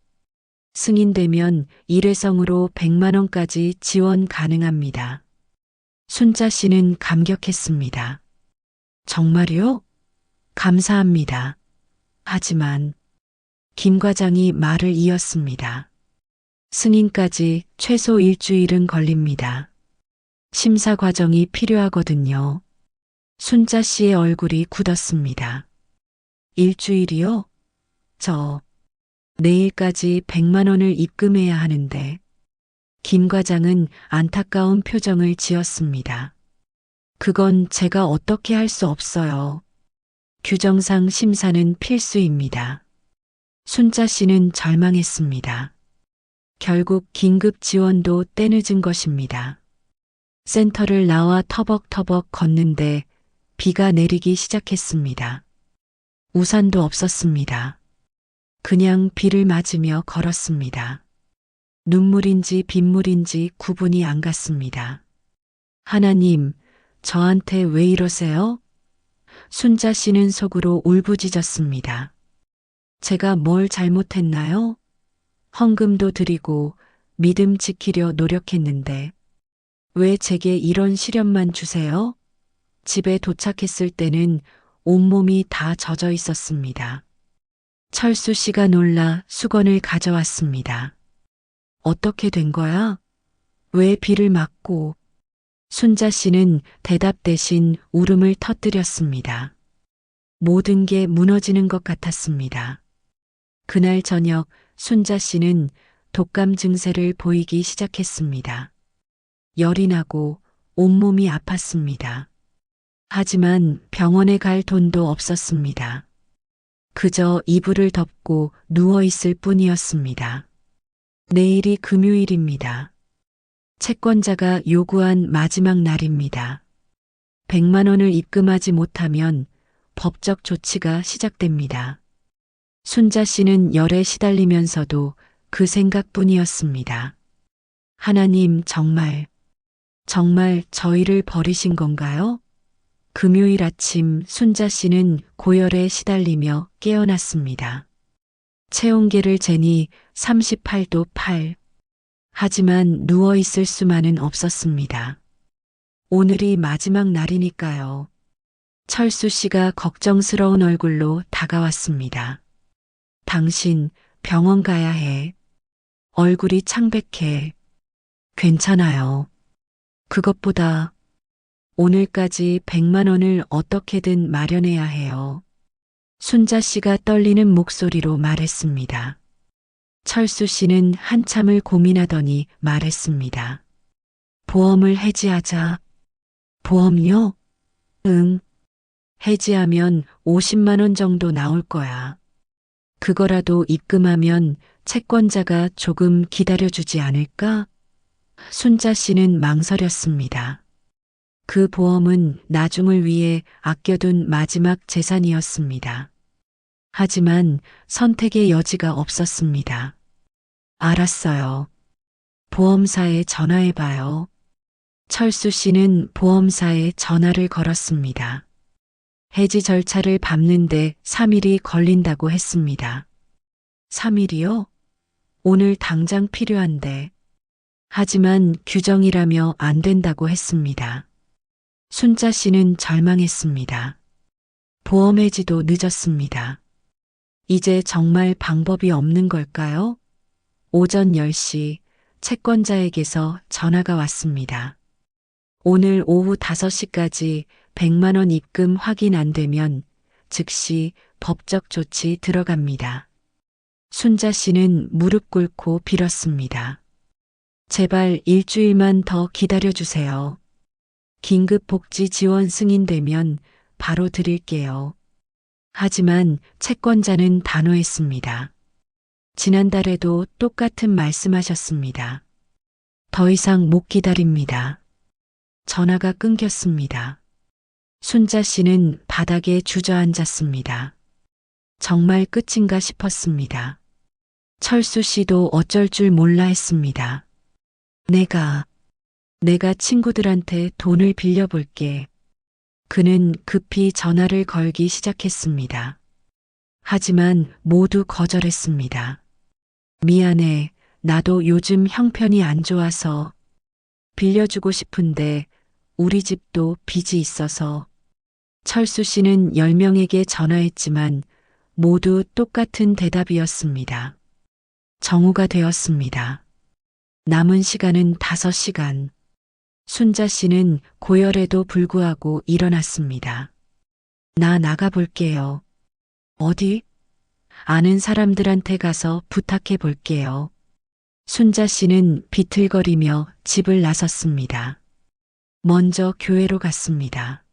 승인되면 일회성으로 100만 원까지 지원 가능합니다. 순자 씨는 감격했습니다. 정말요? 감사합니다. 하지만 김 과장이 말을 이었습니다. 승인까지 최소 일주일은 걸립니다. 심사 과정이 필요하거든요. 순자 씨의 얼굴이 굳었습니다. 일주일이요? 저 내일까지 100만 원을 입금해야 하는데. 김 과장은 안타까운 표정을 지었습니다. 그건 제가 어떻게 할 수 없어요. 규정상 심사는 필수입니다. 순자 씨는 절망했습니다. 결국 긴급 지원도 때늦은 것입니다. 센터를 나와 터벅터벅 걷는데 비가 내리기 시작했습니다. 우산도 없었습니다. 그냥 비를 맞으며 걸었습니다. 눈물인지 빗물인지 구분이 안 갔습니다. 하나님, 저한테 왜 이러세요? 순자 씨는 속으로 울부짖었습니다. 제가 뭘 잘못했나요? 헌금도 드리고 믿음 지키려 노력했는데 왜 제게 이런 시련만 주세요? 집에 도착했을 때는 온몸이 다 젖어 있었습니다. 철수 씨가 놀라 수건을 가져왔습니다. 어떻게 된 거야? 왜 비를 맞고? 순자 씨는 대답 대신 울음을 터뜨렸습니다. 모든 게 무너지는 것 같았습니다. 그날 저녁 순자 씨는 독감 증세를 보이기 시작했습니다. 열이 나고 온몸이 아팠습니다. 하지만 병원에 갈 돈도 없었습니다. 그저 이불을 덮고 누워 있을 뿐이었습니다. 내일이 금요일입니다. 채권자가 요구한 마지막 날입니다. 100만 원을 입금하지 못하면 법적 조치가 시작됩니다. 순자 씨는 열에 시달리면서도 그 생각뿐이었습니다. 하나님, 정말 저희를 버리신 건가요? 금요일 아침 순자 씨는 고열에 시달리며 깨어났습니다. 체온계를 재니 38도 8. 하지만 누워 있을 수만은 없었습니다. 오늘이 마지막 날이니까요. 철수 씨가 걱정스러운 얼굴로 다가왔습니다. 당신 병원 가야 해. 얼굴이 창백해. 괜찮아요. 그것보다 오늘까지 100만 원을 어떻게든 마련해야 해요. 순자 씨가 떨리는 목소리로 말했습니다. 철수 씨는 한참을 고민하더니 말했습니다. 보험을 해지하자. 보험료? 응. 해지하면 50만 원 정도 나올 거야. 그거라도 입금하면 채권자가 조금 기다려주지 않을까? 순자 씨는 망설였습니다. 그 보험은 나중을 위해 아껴둔 마지막 재산이었습니다. 하지만 선택의 여지가 없었습니다. 알았어요. 보험사에 전화해봐요. 철수 씨는 보험사에 전화를 걸었습니다. 해지 절차를 밟는데 3일이 걸린다고 했습니다. 3일이요? 오늘 당장 필요한데. 하지만 규정이라며 안 된다고 했습니다. 순자 씨는 절망했습니다. 보험 해지도 늦었습니다. 이제 정말 방법이 없는 걸까요? 오전 10시 채권자에게서 전화가 왔습니다. 오늘 오후 5시까지 100만 원 입금 확인 안 되면 즉시 법적 조치 들어갑니다. 순자 씨는 무릎 꿇고 빌었습니다. 제발 일주일만 더 기다려주세요. 긴급복지 지원 승인되면 바로 드릴게요. 하지만 채권자는 단호했습니다. 지난달에도 똑같은 말씀하셨습니다. 더 이상 못 기다립니다. 전화가 끊겼습니다. 순자 씨는 바닥에 주저앉았습니다. 정말 끝인가 싶었습니다. 철수 씨도 어쩔 줄 몰라 했습니다. 내가 친구들한테 돈을 빌려볼게. 그는 급히 전화를 걸기 시작했습니다. 하지만 모두 거절했습니다. 미안해. 나도 요즘 형편이 안 좋아서 빌려주고 싶은데 우리 집도 빚이 있어서. 철수 씨는 10명에게 전화했지만 모두 똑같은 대답이었습니다. 정오가 되었습니다. 남은 시간은 5시간. 순자 씨는 고열에도 불구하고 일어났습니다. 나 나가볼게요. 어디? 아는 사람들한테 가서 부탁해 볼게요. 순자 씨는 비틀거리며 집을 나섰습니다. 먼저 교회로 갔습니다.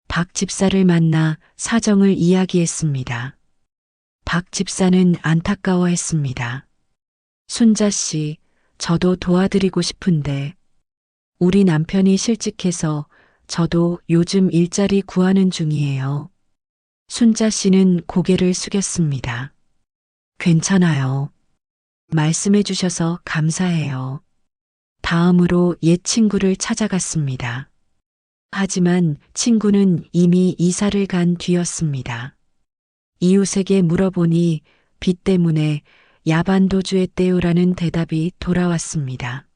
박 집사를 만나 사정을 이야기했습니다. 박 집사는 안타까워했습니다. 순자 씨, 저도 도와드리고 싶은데 우리 남편이 실직해서 저도 요즘 일자리 구하는 중이에요. 순자 씨는 고개를 숙였습니다. 괜찮아요. 말씀해 주셔서 감사해요. 다음으로 옛 친구를 찾아갔습니다. 하지만 친구는 이미 이사를 간 뒤였습니다. 이웃에게 물어보니 빚 때문에 야반도주했대요라는 대답이 돌아왔습니다.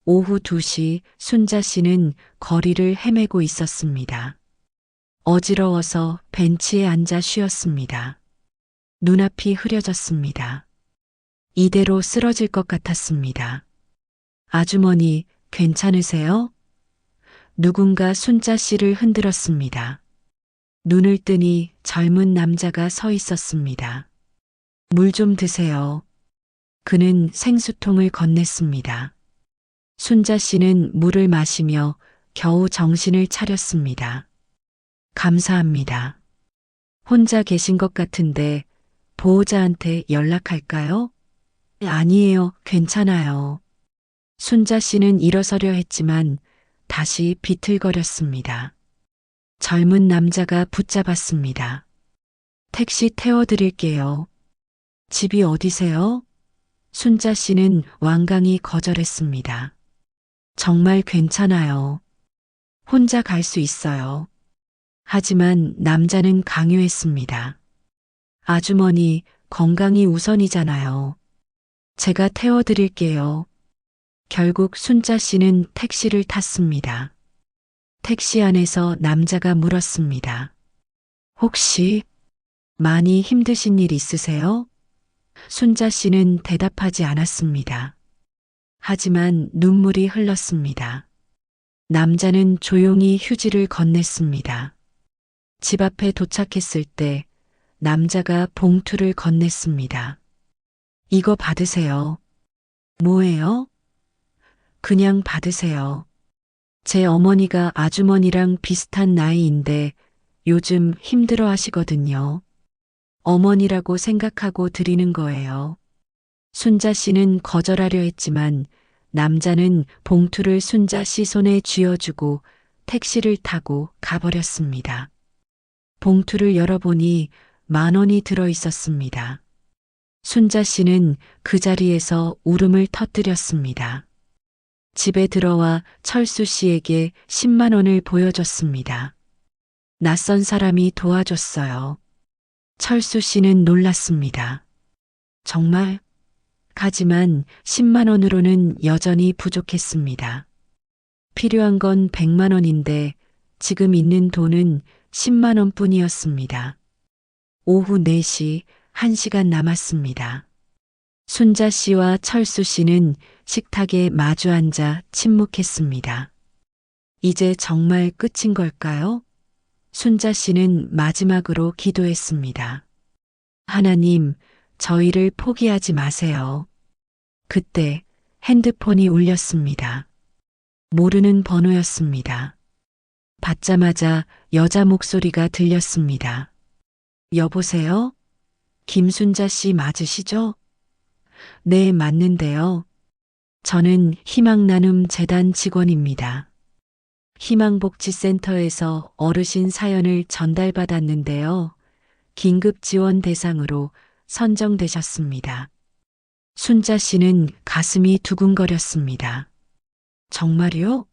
오후 2시 순자 씨는 거리를 헤매고 있었습니다. 어지러워서 벤치에 앉아 쉬었습니다. 눈앞이 흐려졌습니다. 이대로 쓰러질 것 같았습니다. 아주머니, 괜찮으세요? 누군가 순자 씨를 흔들었습니다. 눈을 뜨니 젊은 남자가 서 있었습니다. 물 좀 드세요. 그는 생수통을 건넸습니다. 순자 씨는 물을 마시며 겨우 정신을 차렸습니다. 감사합니다. 혼자 계신 것 같은데 보호자한테 연락할까요? 아니에요, 괜찮아요. 순자 씨는 일어서려 했지만 다시 비틀거렸습니다. 젊은 남자가 붙잡았습니다. 택시 태워드릴게요. 집이 어디세요? 순자 씨는 완강히 거절했습니다. 정말 괜찮아요. 혼자 갈 수 있어요. 하지만 남자는 강요했습니다. 아주머니, 건강이 우선이잖아요. 제가 태워드릴게요. 결국 순자 씨는 택시를 탔습니다. 택시 안에서 남자가 물었습니다. 혹시 많이 힘드신 일 있으세요? 순자 씨는 대답하지 않았습니다. 하지만 눈물이 흘렀습니다. 남자는 조용히 휴지를 건넸습니다. 집 앞에 도착했을 때 남자가 봉투를 건넸습니다. 이거 받으세요. 뭐예요? 그냥 받으세요. 제 어머니가 아주머니랑 비슷한 나이인데 요즘 힘들어 하시거든요. 어머니라고 생각하고 드리는 거예요. 순자 씨는 거절하려 했지만 남자는 봉투를 순자 씨 손에 쥐어주고 택시를 타고 가버렸습니다. 봉투를 열어보니 10,000원이 들어 있었습니다. 순자 씨는 그 자리에서 울음을 터뜨렸습니다. 집에 들어와 철수 씨에게 10만 원을 보여줬습니다. 낯선 사람이 도와줬어요. 철수 씨는 놀랐습니다. 정말? 하지만 10만 원으로는 여전히 부족했습니다. 필요한 건 100만 원인데 지금 있는 돈은 10만 원뿐이었습니다. 오후 4시, 1시간 남았습니다. 순자 씨와 철수 씨는 식탁에 마주 앉아 침묵했습니다. 이제 정말 끝인 걸까요? 순자 씨는 마지막으로 기도했습니다. 하나님, 저희를 포기하지 마세요. 그때 핸드폰이 울렸습니다. 모르는 번호였습니다. 받자마자 여자 목소리가 들렸습니다. 여보세요? 김순자 씨 맞으시죠? 네, 맞는데요. 저는 희망나눔 재단 직원입니다. 희망복지센터에서 어르신 사연을 전달받았는데요. 긴급 지원 대상으로 선정되셨습니다. 순자 씨는 가슴이 두근거렸습니다. 정말요?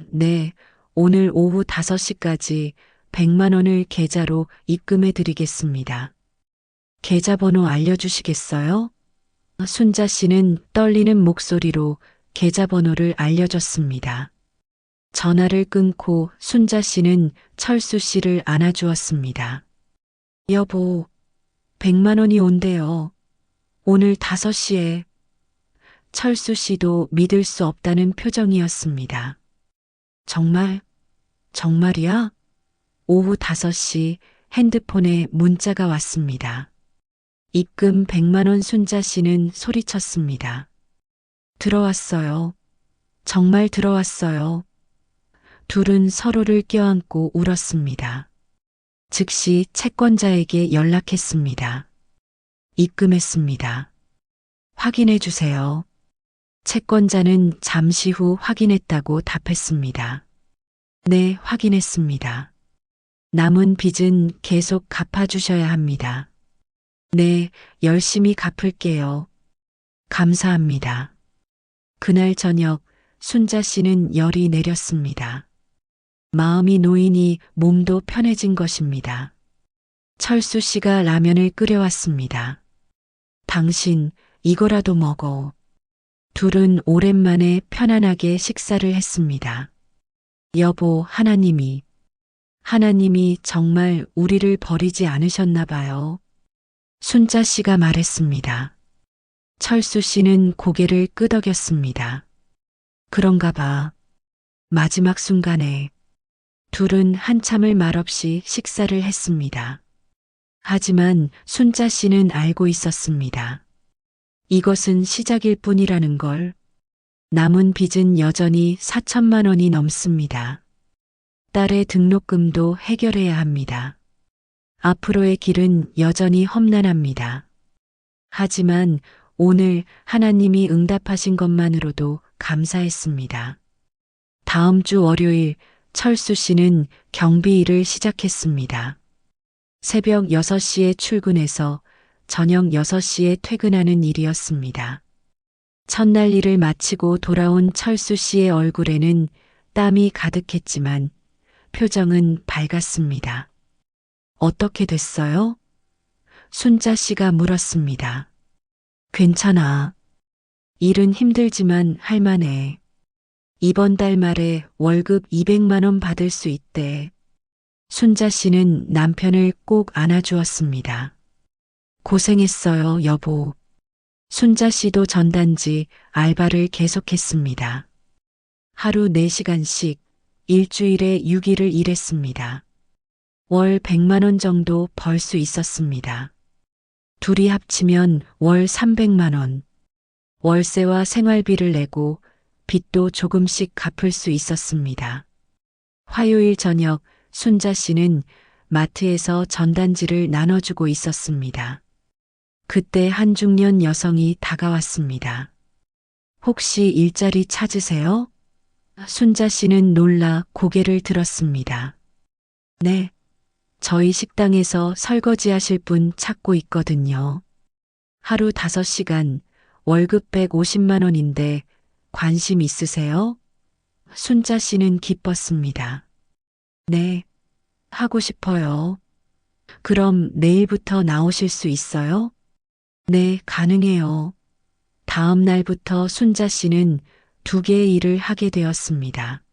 네, 오늘 오후 5시까지 100만 원을 계좌로 입금해 드리겠습니다. 계좌번호 알려주시겠어요? 순자 씨는 떨리는 목소리로 계좌번호를 알려줬습니다. 전화를 끊고 순자 씨는 철수 씨를 안아주었습니다. 여보, 100만 원이 온대요. 오늘 5시에. 철수 씨도 믿을 수 없다는 표정이었습니다. 정말? 정말이야? 오후 5시 핸드폰에 문자가 왔습니다. 입금 100만 원. 순자 씨는 소리쳤습니다. 들어왔어요. 정말 들어왔어요. 둘은 서로를 껴안고 울었습니다. 즉시 채권자에게 연락했습니다. 입금했습니다. 확인해 주세요. 채권자는 잠시 후 확인했다고 답했습니다. 네, 확인했습니다. 남은 빚은 계속 갚아주셔야 합니다. 네, 열심히 갚을게요. 감사합니다. 그날 저녁 순자 씨는 열이 내렸습니다. 마음이 놓이니 몸도 편해진 것입니다. 철수 씨가 라면을 끓여왔습니다. 당신, 이거라도 먹어. 둘은 오랜만에 편안하게 식사를 했습니다. 여보, 하나님이 하나님이 정말 우리를 버리지 않으셨나 봐요. 순자 씨가 말했습니다. 철수 씨는 고개를 끄덕였습니다. 그런가 봐. 마지막 순간에 둘은 한참을 말없이 식사를 했습니다. 하지만 순자 씨는 알고 있었습니다. 이것은 시작일 뿐이라는 걸. 남은 빚은 여전히 4천만 원이 넘습니다. 딸의 등록금도 해결해야 합니다. 앞으로의 길은 여전히 험난합니다. 하지만 오늘 하나님이 응답하신 것만으로도 감사했습니다. 다음 주 월요일 철수 씨는 경비 일을 시작했습니다. 새벽 6시에 출근해서 저녁 6시에 퇴근하는 일이었습니다. 첫날 일을 마치고 돌아온 철수 씨의 얼굴에는 땀이 가득했지만 표정은 밝았습니다. 어떻게 됐어요? 순자 씨가 물었습니다. 괜찮아. 일은 힘들지만 할만해. 이번 달 말에 월급 200만 원 받을 수 있대. 순자 씨는 남편을 꼭 안아주었습니다. 고생했어요, 여보. 순자 씨도 전단지 알바를 계속했습니다. 하루 4시간씩 일주일에 6일을 일했습니다. 월 100만 원 정도 벌 수 있었습니다. 둘이 합치면 월 300만 원. 월세와 생활비를 내고 빚도 조금씩 갚을 수 있었습니다. 화요일 저녁 순자 씨는 마트에서 전단지를 나눠주고 있었습니다. 그때 한 중년 여성이 다가왔습니다. 혹시 일자리 찾으세요? 순자 씨는 놀라 고개를 들었습니다. 네, 저희 식당에서 설거지 하실 분 찾고 있거든요. 하루 5시간, 월급 150만 원인데 관심 있으세요? 순자 씨는 기뻤습니다. 네, 하고 싶어요. 그럼 내일부터 나오실 수 있어요? 네, 가능해요. 다음 날부터 순자 씨는 2개의 일을 하게 되었습니다.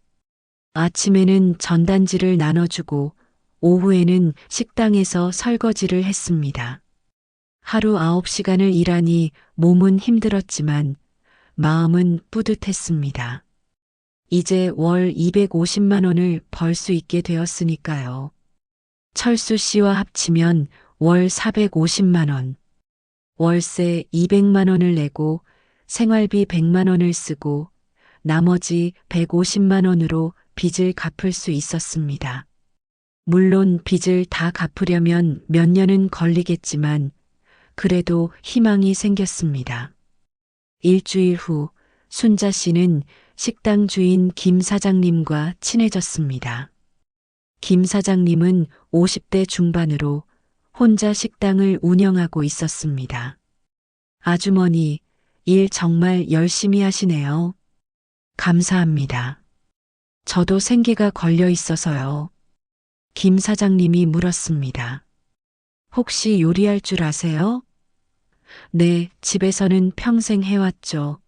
아침에는 전단지를 나눠주고 오후에는 식당에서 설거지를 했습니다. 하루 9시간을 일하니 몸은 힘들었지만 마음은 뿌듯했습니다. 이제 월 250만 원을 벌 수 있게 되었으니까요. 철수 씨와 합치면 월 450만 원, 월세 200만 원을 내고 생활비 100만 원을 쓰고 나머지 150만 원으로 빚을 갚을 수 있었습니다. 물론 빚을 다 갚으려면 몇 년은 걸리겠지만 그래도 희망이 생겼습니다. 일주일 후 순자 씨는 식당 주인 김 사장님과 친해졌습니다. 김 사장님은 50대 중반으로 혼자 식당을 운영하고 있었습니다. 아주머니, 일 정말 열심히 하시네요. 감사합니다. 저도 생계가 걸려 있어서요. 김 사장님이 물었습니다. 혹시 요리할 줄 아세요? 네, 집에서는 평생 해왔죠.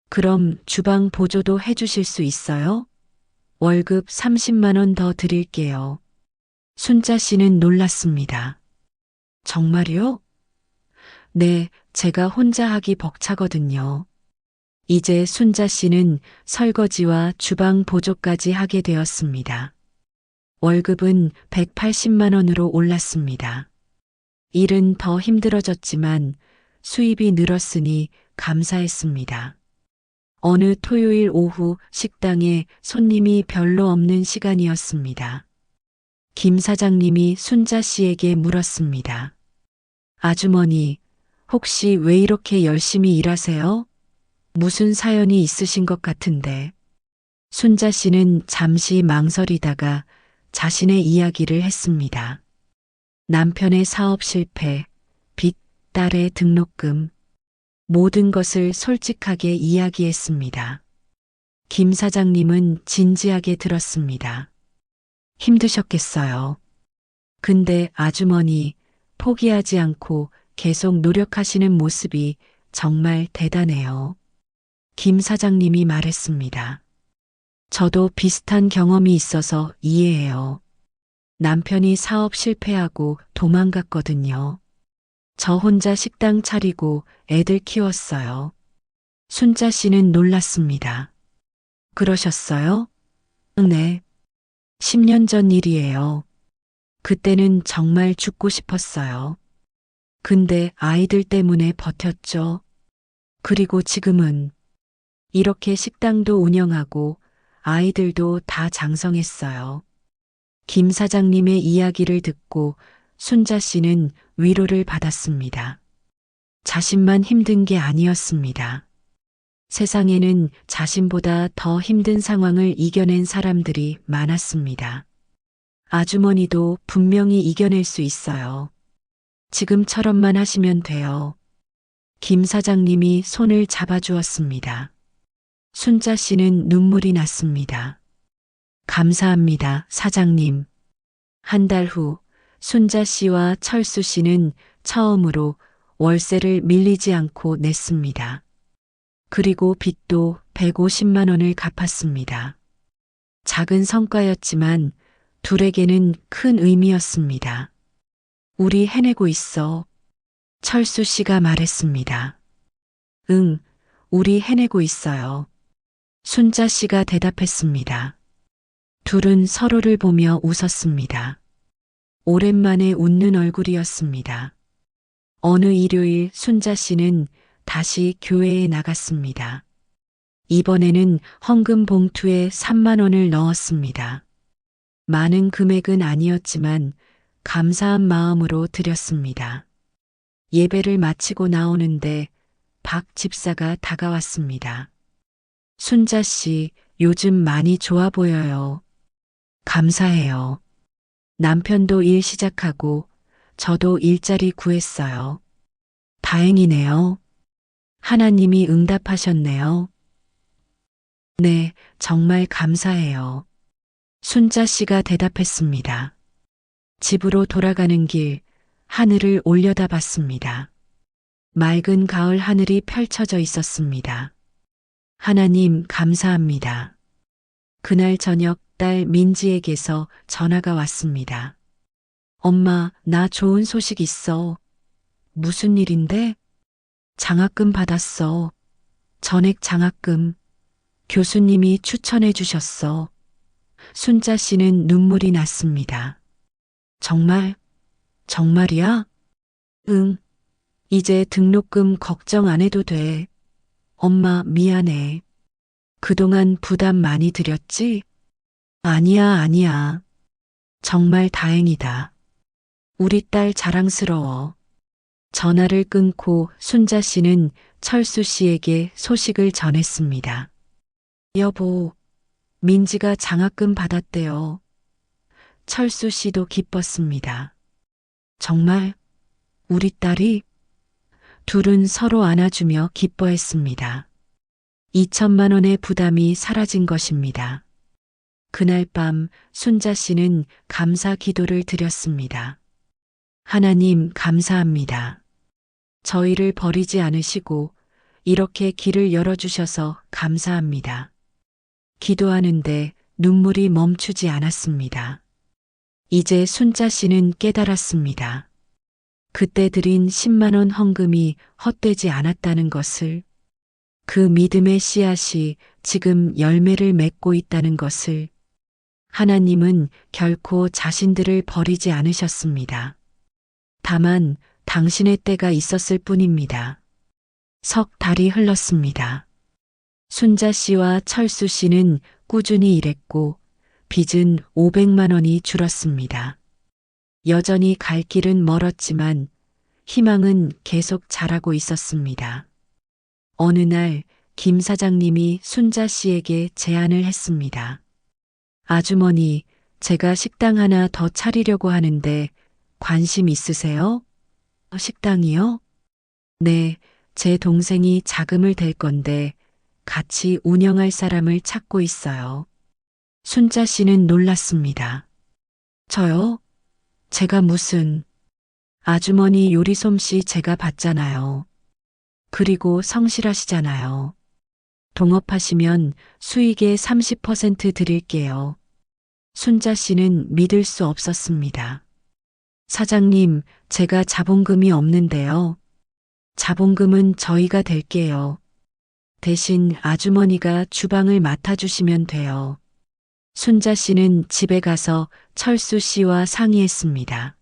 그럼 주방 보조도 해주실 수 있어요? 월급 30만 원 더 드릴게요. 순자 씨는 놀랐습니다. 정말요? 네, 제가 혼자 하기 벅차거든요. 이제 순자 씨는 설거지와 주방 보조까지 하게 되었습니다. 월급은 180만 원으로 올랐습니다. 일은 더 힘들어졌지만 수입이 늘었으니 감사했습니다. 어느 토요일 오후 식당에 손님이 별로 없는 시간이었습니다. 김 사장님이 순자 씨에게 물었습니다. 아주머니, 혹시 왜 이렇게 열심히 일하세요? 무슨 사연이 있으신 것 같은데. 순자 씨는 잠시 망설이다가 자신의 이야기를 했습니다. 남편의 사업 실패, 빚, 딸의 등록금, 모든 것을 솔직하게 이야기했습니다. 김 사장님은 진지하게 들었습니다. 힘드셨겠어요. 근데 아주머니, 포기하지 않고 계속 노력하시는 모습이 정말 대단해요. 김 사장님이 말했습니다. 저도 비슷한 경험이 있어서 이해해요. 남편이 사업 실패하고 도망갔거든요. 저 혼자 식당 차리고 애들 키웠어요. 순자 씨는 놀랐습니다. 그러셨어요? 네. 10년 전 일이에요. 그때는 정말 죽고 싶었어요. 근데 아이들 때문에 버텼죠. 그리고 지금은 이렇게 식당도 운영하고 아이들도 다 장성했어요. 김 사장님의 이야기를 듣고 순자 씨는 위로를 받았습니다. 자신만 힘든 게 아니었습니다. 세상에는 자신보다 더 힘든 상황을 이겨낸 사람들이 많았습니다. 아주머니도 분명히 이겨낼 수 있어요. 지금처럼만 하시면 돼요. 김 사장님이 손을 잡아주었습니다. 순자 씨는 눈물이 났습니다. 감사합니다, 사장님. 한 달 후, 순자 씨와 철수 씨는 처음으로 월세를 밀리지 않고 냈습니다. 그리고 빚도 150만 원을 갚았습니다. 작은 성과였지만 둘에게는 큰 의미였습니다. 우리 해내고 있어. 철수 씨가 말했습니다. 응, 우리 해내고 있어요. 순자 씨가 대답했습니다. 둘은 서로를 보며 웃었습니다. 오랜만에 웃는 얼굴이었습니다. 어느 일요일 순자 씨는 다시 교회에 나갔습니다. 이번에는 헌금 봉투에 3만 원을 넣었습니다. 많은 금액은 아니었지만 감사한 마음으로 드렸습니다. 예배를 마치고 나오는데 박 집사가 다가왔습니다. 순자 씨, 요즘 많이 좋아 보여요. 감사해요. 남편도 일 시작하고 저도 일자리 구했어요. 다행이네요. 하나님이 응답하셨네요. 네, 정말 감사해요. 순자 씨가 대답했습니다. 집으로 돌아가는 길, 하늘을 올려다봤습니다. 맑은 가을 하늘이 펼쳐져 있었습니다. 하나님, 감사합니다. 그날 저녁 딸 민지에게서 전화가 왔습니다. 엄마, 나 좋은 소식 있어. 무슨 일인데? 장학금 받았어. 전액 장학금. 교수님이 추천해 주셨어. 순자 씨는 눈물이 났습니다. 정말? 정말이야? 응. 이제 등록금 걱정 안 해도 돼. 엄마, 미안해. 그동안 부담 많이 드렸지? 아니야, 아니야. 정말 다행이다. 우리 딸 자랑스러워. 전화를 끊고 순자 씨는 철수 씨에게 소식을 전했습니다. 여보, 민지가 장학금 받았대요. 철수 씨도 기뻤습니다. 정말? 우리 딸이? 둘은 서로 안아주며 기뻐했습니다. 2천만 원의 부담이 사라진 것입니다. 그날 밤 순자 씨는 감사 기도를 드렸습니다. 하나님, 감사합니다. 저희를 버리지 않으시고 이렇게 길을 열어주셔서 감사합니다. 기도하는데 눈물이 멈추지 않았습니다. 이제 순자 씨는 깨달았습니다. 그때 드린 10만 원 헌금이 헛되지 않았다는 것을, 그 믿음의 씨앗이 지금 열매를 맺고 있다는 것을, 하나님은 결코 자신들을 버리지 않으셨습니다. 다만 당신의 때가 있었을 뿐입니다. 석 달이 흘렀습니다. 순자 씨와 철수 씨는 꾸준히 일했고 빚은 500만 원이 줄었습니다. 여전히 갈 길은 멀었지만 희망은 계속 자라고 있었습니다. 어느 날 김 사장님이 순자 씨에게 제안을 했습니다. 아주머니, 제가 식당 하나 더 차리려고 하는데 관심 있으세요? 식당이요? 네, 제 동생이 자금을 댈 건데 같이 운영할 사람을 찾고 있어요. 순자 씨는 놀랐습니다. 저요? 제가 무슨, 아주머니 요리 솜씨 제가 봤잖아요. 그리고 성실하시잖아요. 동업하시면 수익의 30% 드릴게요. 순자 씨는 믿을 수 없었습니다. 사장님, 제가 자본금이 없는데요. 자본금은 저희가 댈게요. 대신 아주머니가 주방을 맡아주시면 돼요. 순자 씨는 집에 가서 철수 씨와 상의했습니다.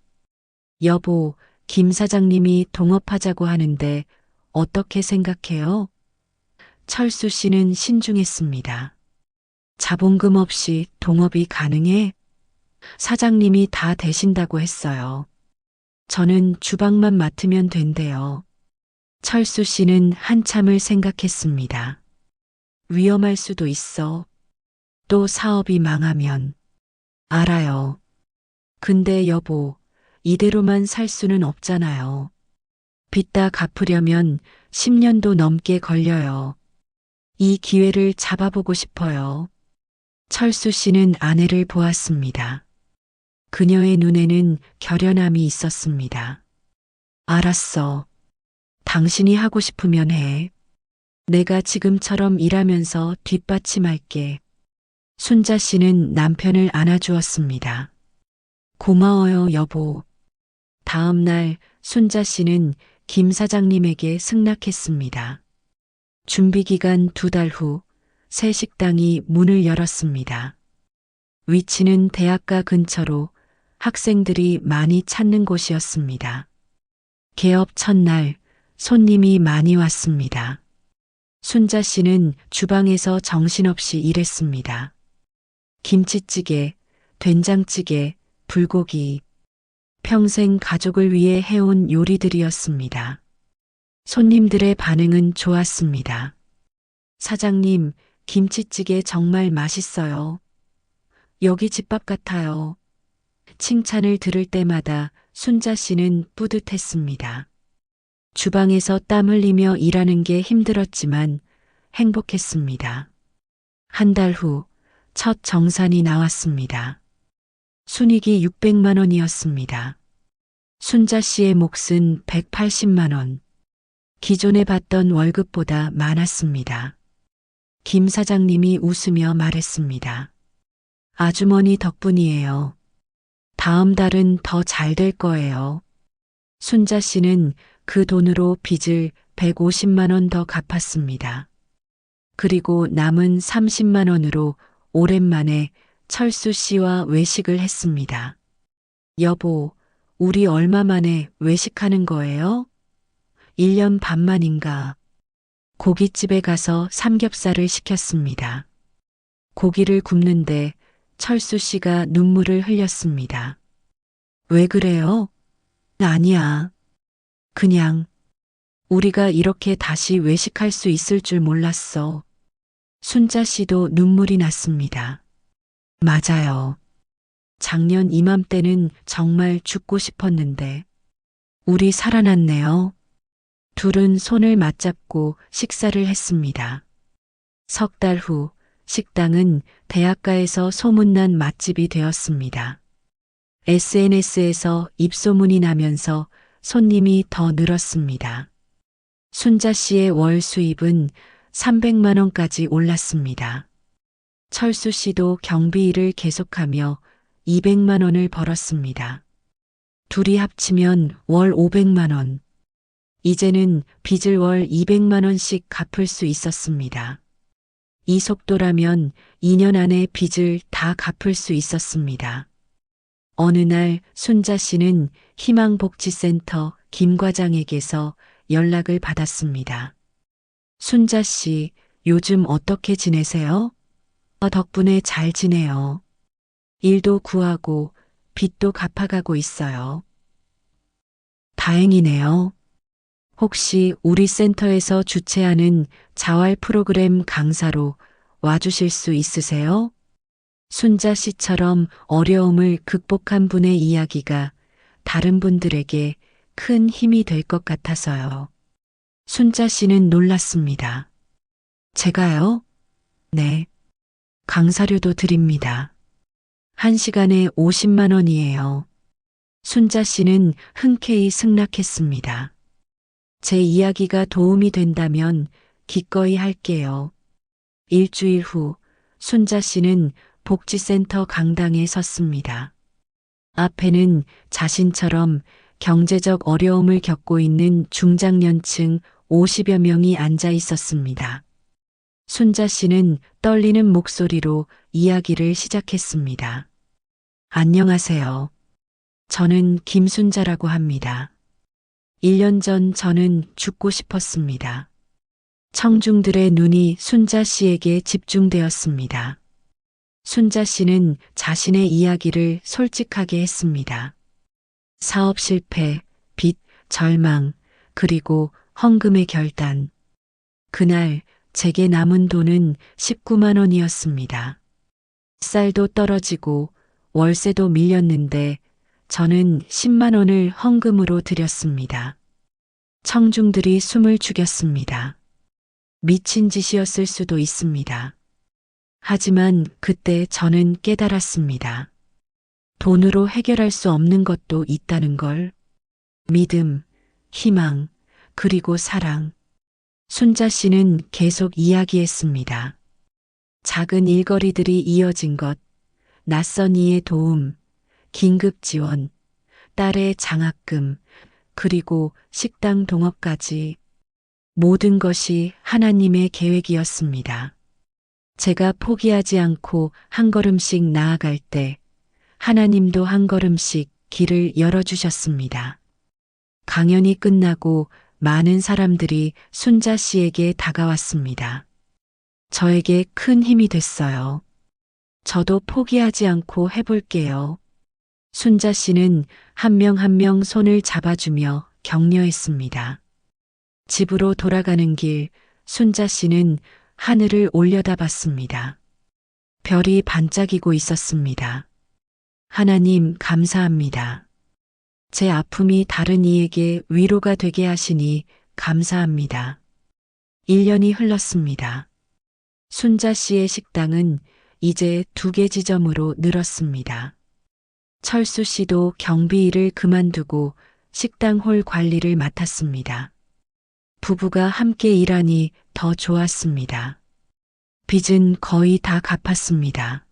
여보, 김 사장님이 동업하자고 하는데 어떻게 생각해요? 철수 씨는 신중했습니다. 자본금 없이 동업이 가능해? 사장님이 다 되신다고 했어요. 저는 주방만 맡으면 된대요. 철수 씨는 한참을 생각했습니다. 위험할 수도 있어. 또 사업이 망하면. 알아요. 근데 여보, 이대로만 살 수는 없잖아요. 빚 다 갚으려면 10년도 넘게 걸려요. 이 기회를 잡아보고 싶어요. 철수 씨는 아내를 보았습니다. 그녀의 눈에는 결연함이 있었습니다. 알았어. 당신이 하고 싶으면 해. 내가 지금처럼 일하면서 뒷받침할게. 순자 씨는 남편을 안아주었습니다. 고마워요, 여보. 다음 날 순자 씨는 김 사장님에게 승낙했습니다. 준비 기간 2달 후 새 식당이 문을 열었습니다. 위치는 대학가 근처로 학생들이 많이 찾는 곳이었습니다. 개업 첫날 손님이 많이 왔습니다. 순자 씨는 주방에서 정신없이 일했습니다. 김치찌개, 된장찌개, 불고기, 평생 가족을 위해 해온 요리들이었습니다. 손님들의 반응은 좋았습니다. 사장님, 김치찌개 정말 맛있어요. 여기 집밥 같아요. 칭찬을 들을 때마다 순자 씨는 뿌듯했습니다. 주방에서 땀 흘리며 일하는 게 힘들었지만 행복했습니다. 한 달 후 첫 정산이 나왔습니다. 순이익이 600만 원이었습니다. 순자 씨의 몫은 180만 원. 기존에 받던 월급보다 많았습니다. 김 사장님이 웃으며 말했습니다. 아주머니 덕분이에요. 다음 달은 더 잘 될 거예요. 순자 씨는 그 돈으로 빚을 150만 원 더 갚았습니다. 그리고 남은 30만 원으로 오랜만에 철수 씨와 외식을 했습니다. 여보, 우리 얼마 만에 외식하는 거예요? 1년 반 만인가. 고깃집에 가서 삼겹살을 시켰습니다. 고기를 굽는데 철수 씨가 눈물을 흘렸습니다. 왜 그래요? 아니야. 그냥 우리가 이렇게 다시 외식할 수 있을 줄 몰랐어. 순자 씨도 눈물이 났습니다. 맞아요. 작년 이맘때는 정말 죽고 싶었는데 우리 살아났네요. 둘은 손을 맞잡고 식사를 했습니다. 석 달 후 식당은 대학가에서 소문난 맛집이 되었습니다. SNS에서 입소문이 나면서 손님이 더 늘었습니다. 순자 씨의 월 수입은 300만 원까지 올랐습니다. 철수 씨도 경비 일을 계속하며 200만 원을 벌었습니다. 둘이 합치면 월 500만 원. 이제는 빚을 월 200만 원씩 갚을 수 있었습니다. 이 속도라면 2년 안에 빚을 다 갚을 수 있었습니다. 어느 날 순자 씨는 희망복지센터 김 과장에게서 연락을 받았습니다. 순자 씨, 요즘 어떻게 지내세요? 덕분에 잘 지내요. 일도 구하고 빚도 갚아가고 있어요. 다행이네요. 혹시 우리 센터에서 주최하는 자활 프로그램 강사로 와주실 수 있으세요? 순자 씨처럼 어려움을 극복한 분의 이야기가 다른 분들에게 큰 힘이 될 것 같아서요. 순자 씨는 놀랐습니다. 제가요? 네. 강사료도 드립니다. 1시간에 50만 원이에요. 순자 씨는 흔쾌히 승낙했습니다. 제 이야기가 도움이 된다면 기꺼이 할게요. 일주일 후 순자 씨는 복지센터 강당에 섰습니다. 앞에는 자신처럼 경제적 어려움을 겪고 있는 중장년층 50여 명이 앉아 있었습니다. 순자 씨는 떨리는 목소리로 이야기를 시작했습니다. 안녕하세요. 저는 김순자라고 합니다. 1년 전 저는 죽고 싶었습니다. 청중들의 눈이 순자 씨에게 집중되었습니다. 순자 씨는 자신의 이야기를 솔직하게 했습니다. 사업 실패, 빚, 절망, 그리고 헌금의 결단. 그날 제게 남은 돈은 19만 원이었습니다. 쌀도 떨어지고 월세도 밀렸는데 저는 10만 원을 헌금으로 드렸습니다. 청중들이 숨을 죽였습니다. 미친 짓이었을 수도 있습니다. 하지만 그때 저는 깨달았습니다. 돈으로 해결할 수 없는 것도 있다는 걸. 믿음, 희망, 그리고 사랑. 순자 씨는 계속 이야기했습니다. 작은 일거리들이 이어진 것, 낯선 이의 도움, 긴급 지원, 딸의 장학금, 그리고 식당 동업까지 모든 것이 하나님의 계획이었습니다. 제가 포기하지 않고 한 걸음씩 나아갈 때 하나님도 한 걸음씩 길을 열어주셨습니다. 강연이 끝나고 많은 사람들이 순자 씨에게 다가왔습니다. 저에게 큰 힘이 됐어요. 저도 포기하지 않고 해볼게요. 순자 씨는 한 명 한 명 손을 잡아주며 격려했습니다. 집으로 돌아가는 길, 순자 씨는 하늘을 올려다봤습니다. 별이 반짝이고 있었습니다. 하나님 감사합니다. 제 아픔이 다른 이에게 위로가 되게 하시니 감사합니다. 1년이 흘렀습니다. 순자 씨의 식당은 이제 2개 지점으로 늘었습니다. 철수 씨도 경비 일을 그만두고 식당 홀 관리를 맡았습니다. 부부가 함께 일하니 더 좋았습니다. 빚은 거의 다 갚았습니다.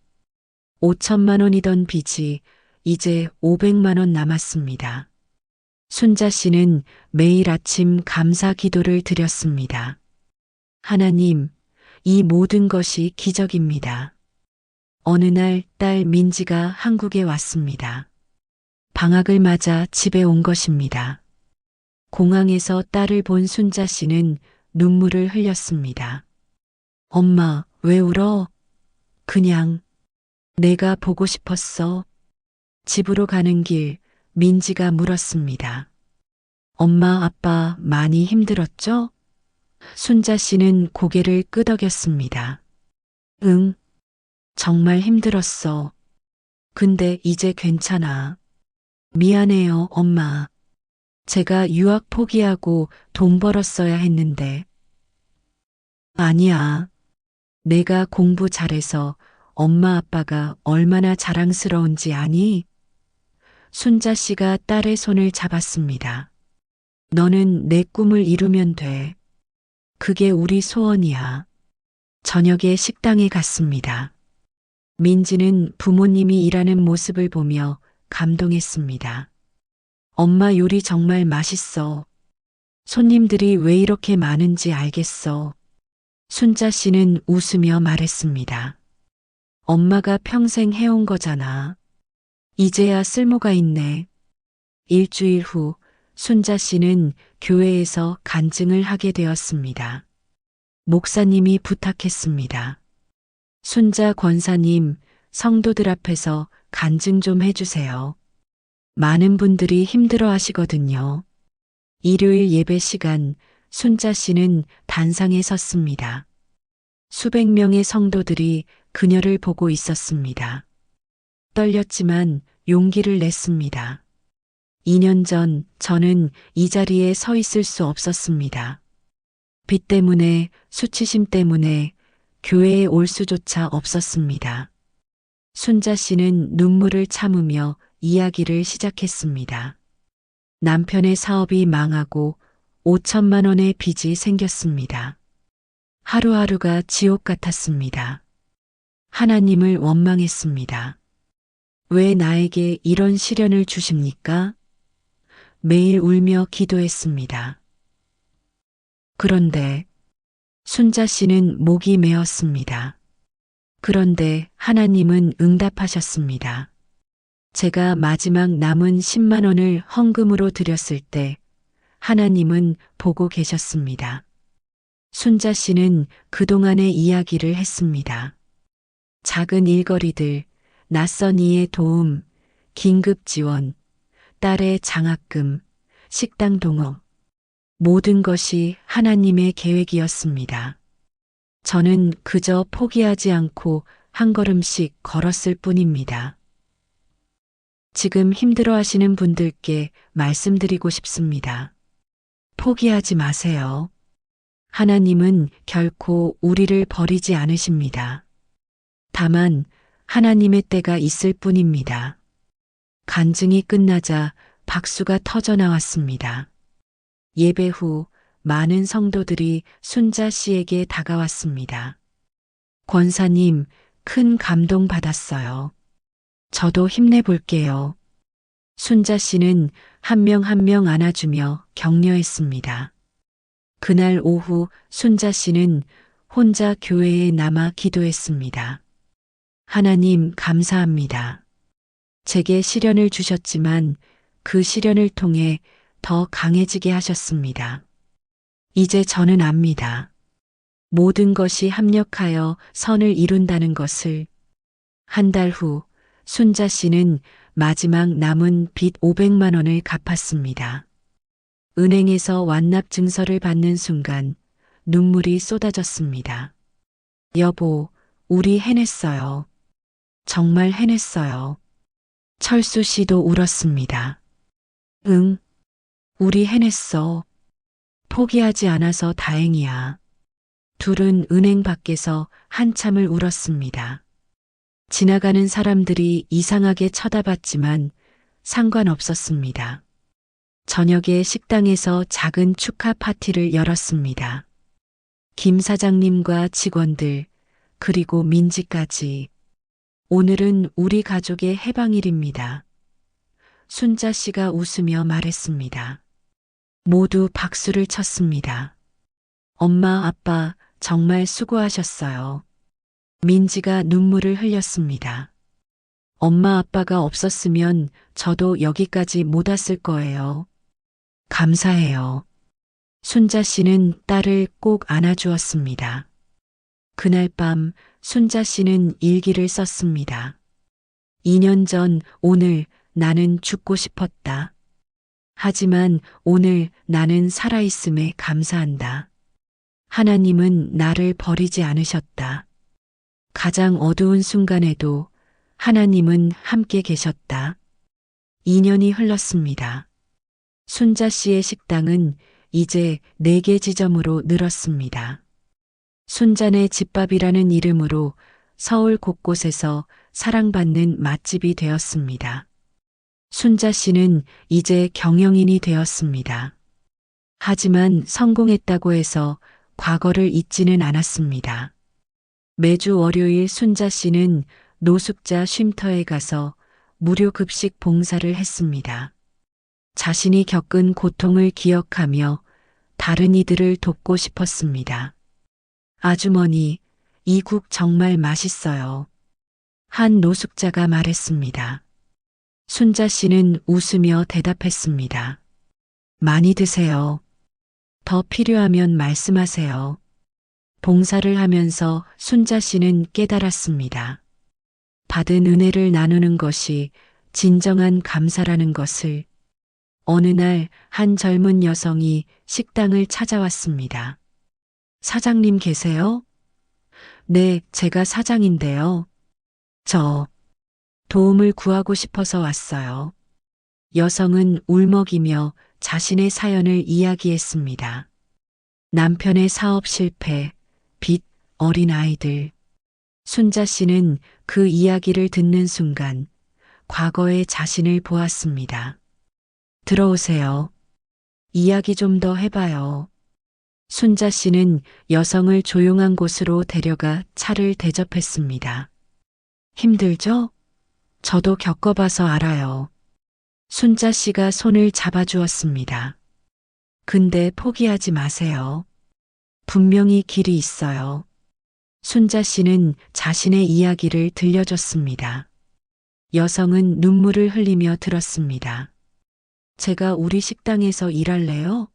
5천만 원이던 빚이 이제 500만 원 남았습니다. 순자 씨는 매일 아침 감사 기도를 드렸습니다. 하나님, 이 모든 것이 기적입니다. 어느 날 딸 민지가 한국에 왔습니다. 방학을 맞아 집에 온 것입니다. 공항에서 딸을 본 순자 씨는 눈물을 흘렸습니다. 엄마, 왜 울어? 그냥 내가 보고 싶었어. 집으로 가는 길, 민지가 물었습니다. 엄마, 아빠 많이 힘들었죠? 순자 씨는 고개를 끄덕였습니다. 응, 정말 힘들었어. 근데 이제 괜찮아. 미안해요, 엄마. 제가 유학 포기하고 돈 벌었어야 했는데. 아니야. 내가 공부 잘해서 엄마 아빠가 얼마나 자랑스러운지 아니? 순자 씨가 딸의 손을 잡았습니다. 너는 내 꿈을 이루면 돼. 그게 우리 소원이야. 저녁에 식당에 갔습니다. 민지는 부모님이 일하는 모습을 보며 감동했습니다. 엄마 요리 정말 맛있어. 손님들이 왜 이렇게 많은지 알겠어. 순자 씨는 웃으며 말했습니다. 엄마가 평생 해온 거잖아. 이제야 쓸모가 있네. 일주일 후 순자 씨는 교회에서 간증을 하게 되었습니다. 목사님이 부탁했습니다. 순자 권사님, 성도들 앞에서 간증 좀 해주세요. 많은 분들이 힘들어 하시거든요. 일요일 예배 시간, 순자 씨는 단상에 섰습니다. 수백 명의 성도들이 그녀를 보고 있었습니다. 떨렸지만 용기를 냈습니다. 2년 전 저는 이 자리에 서 있을 수 없었습니다. 빚 때문에, 수치심 때문에 교회에 올 수조차 없었습니다. 순자 씨는 눈물을 참으며 이야기를 시작했습니다. 남편의 사업이 망하고 5천만 원의 빚이 생겼습니다. 하루하루가 지옥 같았습니다. 하나님을 원망했습니다. 왜 나에게 이런 시련을 주십니까? 매일 울며 기도했습니다. 그런데 순자 씨는 목이 메었습니다. 그런데 하나님은 응답하셨습니다. 제가 마지막 남은 10만 원을 헌금으로 드렸을 때 하나님은 보고 계셨습니다. 순자 씨는 그동안의 이야기를 했습니다. 작은 일거리들, 낯선 이의 도움, 긴급 지원, 딸의 장학금, 식당 동업, 모든 것이 하나님의 계획이었습니다. 저는 그저 포기하지 않고 한 걸음씩 걸었을 뿐입니다. 지금 힘들어 하시는 분들께 말씀드리고 싶습니다. 포기하지 마세요. 하나님은 결코 우리를 버리지 않으십니다. 다만 하나님의 때가 있을 뿐입니다. 간증이 끝나자 박수가 터져 나왔습니다. 예배 후 많은 성도들이 순자 씨에게 다가왔습니다. 권사님, 큰 감동 받았어요. 저도 힘내볼게요. 순자 씨는 한 명 한 명 안아주며 격려했습니다. 그날 오후 순자 씨는 혼자 교회에 남아 기도했습니다. 하나님 감사합니다. 제게 시련을 주셨지만 그 시련을 통해 더 강해지게 하셨습니다. 이제 저는 압니다. 모든 것이 합력하여 선을 이룬다는 것을. 한 달 후 순자 씨는 마지막 남은 빚 500만 원을 갚았습니다. 은행에서 완납 증서를 받는 순간 눈물이 쏟아졌습니다. 여보, 우리 해냈어요. 정말 해냈어요. 철수 씨도 울었습니다. 응, 우리 해냈어. 포기하지 않아서 다행이야. 둘은 은행 밖에서 한참을 울었습니다. 지나가는 사람들이 이상하게 쳐다봤지만 상관없었습니다. 저녁에 식당에서 작은 축하 파티를 열었습니다. 김 사장님과 직원들, 그리고 민지까지. 오늘은 우리 가족의 해방일입니다. 순자 씨가 웃으며 말했습니다. 모두 박수를 쳤습니다. 엄마, 아빠, 정말 수고하셨어요. 민지가 눈물을 흘렸습니다. 엄마, 아빠가 없었으면 저도 여기까지 못 왔을 거예요. 감사해요. 순자 씨는 딸을 꼭 안아주었습니다. 그날 밤 순자 씨는 일기를 썼습니다. 2년 전 오늘 나는 죽고 싶었다. 하지만 오늘 나는 살아있음에 감사한다. 하나님은 나를 버리지 않으셨다. 가장 어두운 순간에도 하나님은 함께 계셨다. 2년이 흘렀습니다. 순자 씨의 식당은 이제 4개 지점으로 늘었습니다. 순자네 집밥이라는 이름으로 서울 곳곳에서 사랑받는 맛집이 되었습니다. 순자 씨는 이제 경영인이 되었습니다. 하지만 성공했다고 해서 과거를 잊지는 않았습니다. 매주 월요일 순자 씨는 노숙자 쉼터에 가서 무료 급식 봉사를 했습니다. 자신이 겪은 고통을 기억하며 다른 이들을 돕고 싶었습니다. 아주머니, 이 국 정말 맛있어요. 한 노숙자가 말했습니다. 순자 씨는 웃으며 대답했습니다. 많이 드세요. 더 필요하면 말씀하세요. 봉사를 하면서 순자 씨는 깨달았습니다. 받은 은혜를 나누는 것이 진정한 감사라는 것을. 어느 날 한 젊은 여성이 식당을 찾아왔습니다. 사장님 계세요? 네, 제가 사장인데요. 저 도움을 구하고 싶어서 왔어요. 여성은 울먹이며 자신의 사연을 이야기했습니다. 남편의 사업 실패, 빚, 어린 아이들. 순자 씨는 그 이야기를 듣는 순간 과거의 자신을 보았습니다. 들어오세요. 이야기 좀 더 해봐요. 순자 씨는 여성을 조용한 곳으로 데려가 차를 대접했습니다. 힘들죠? 저도 겪어봐서 알아요. 순자 씨가 손을 잡아주었습니다. 근데 포기하지 마세요. 분명히 길이 있어요. 순자 씨는 자신의 이야기를 들려줬습니다. 여성은 눈물을 흘리며 들었습니다. 제가 우리 식당에서 일할래요?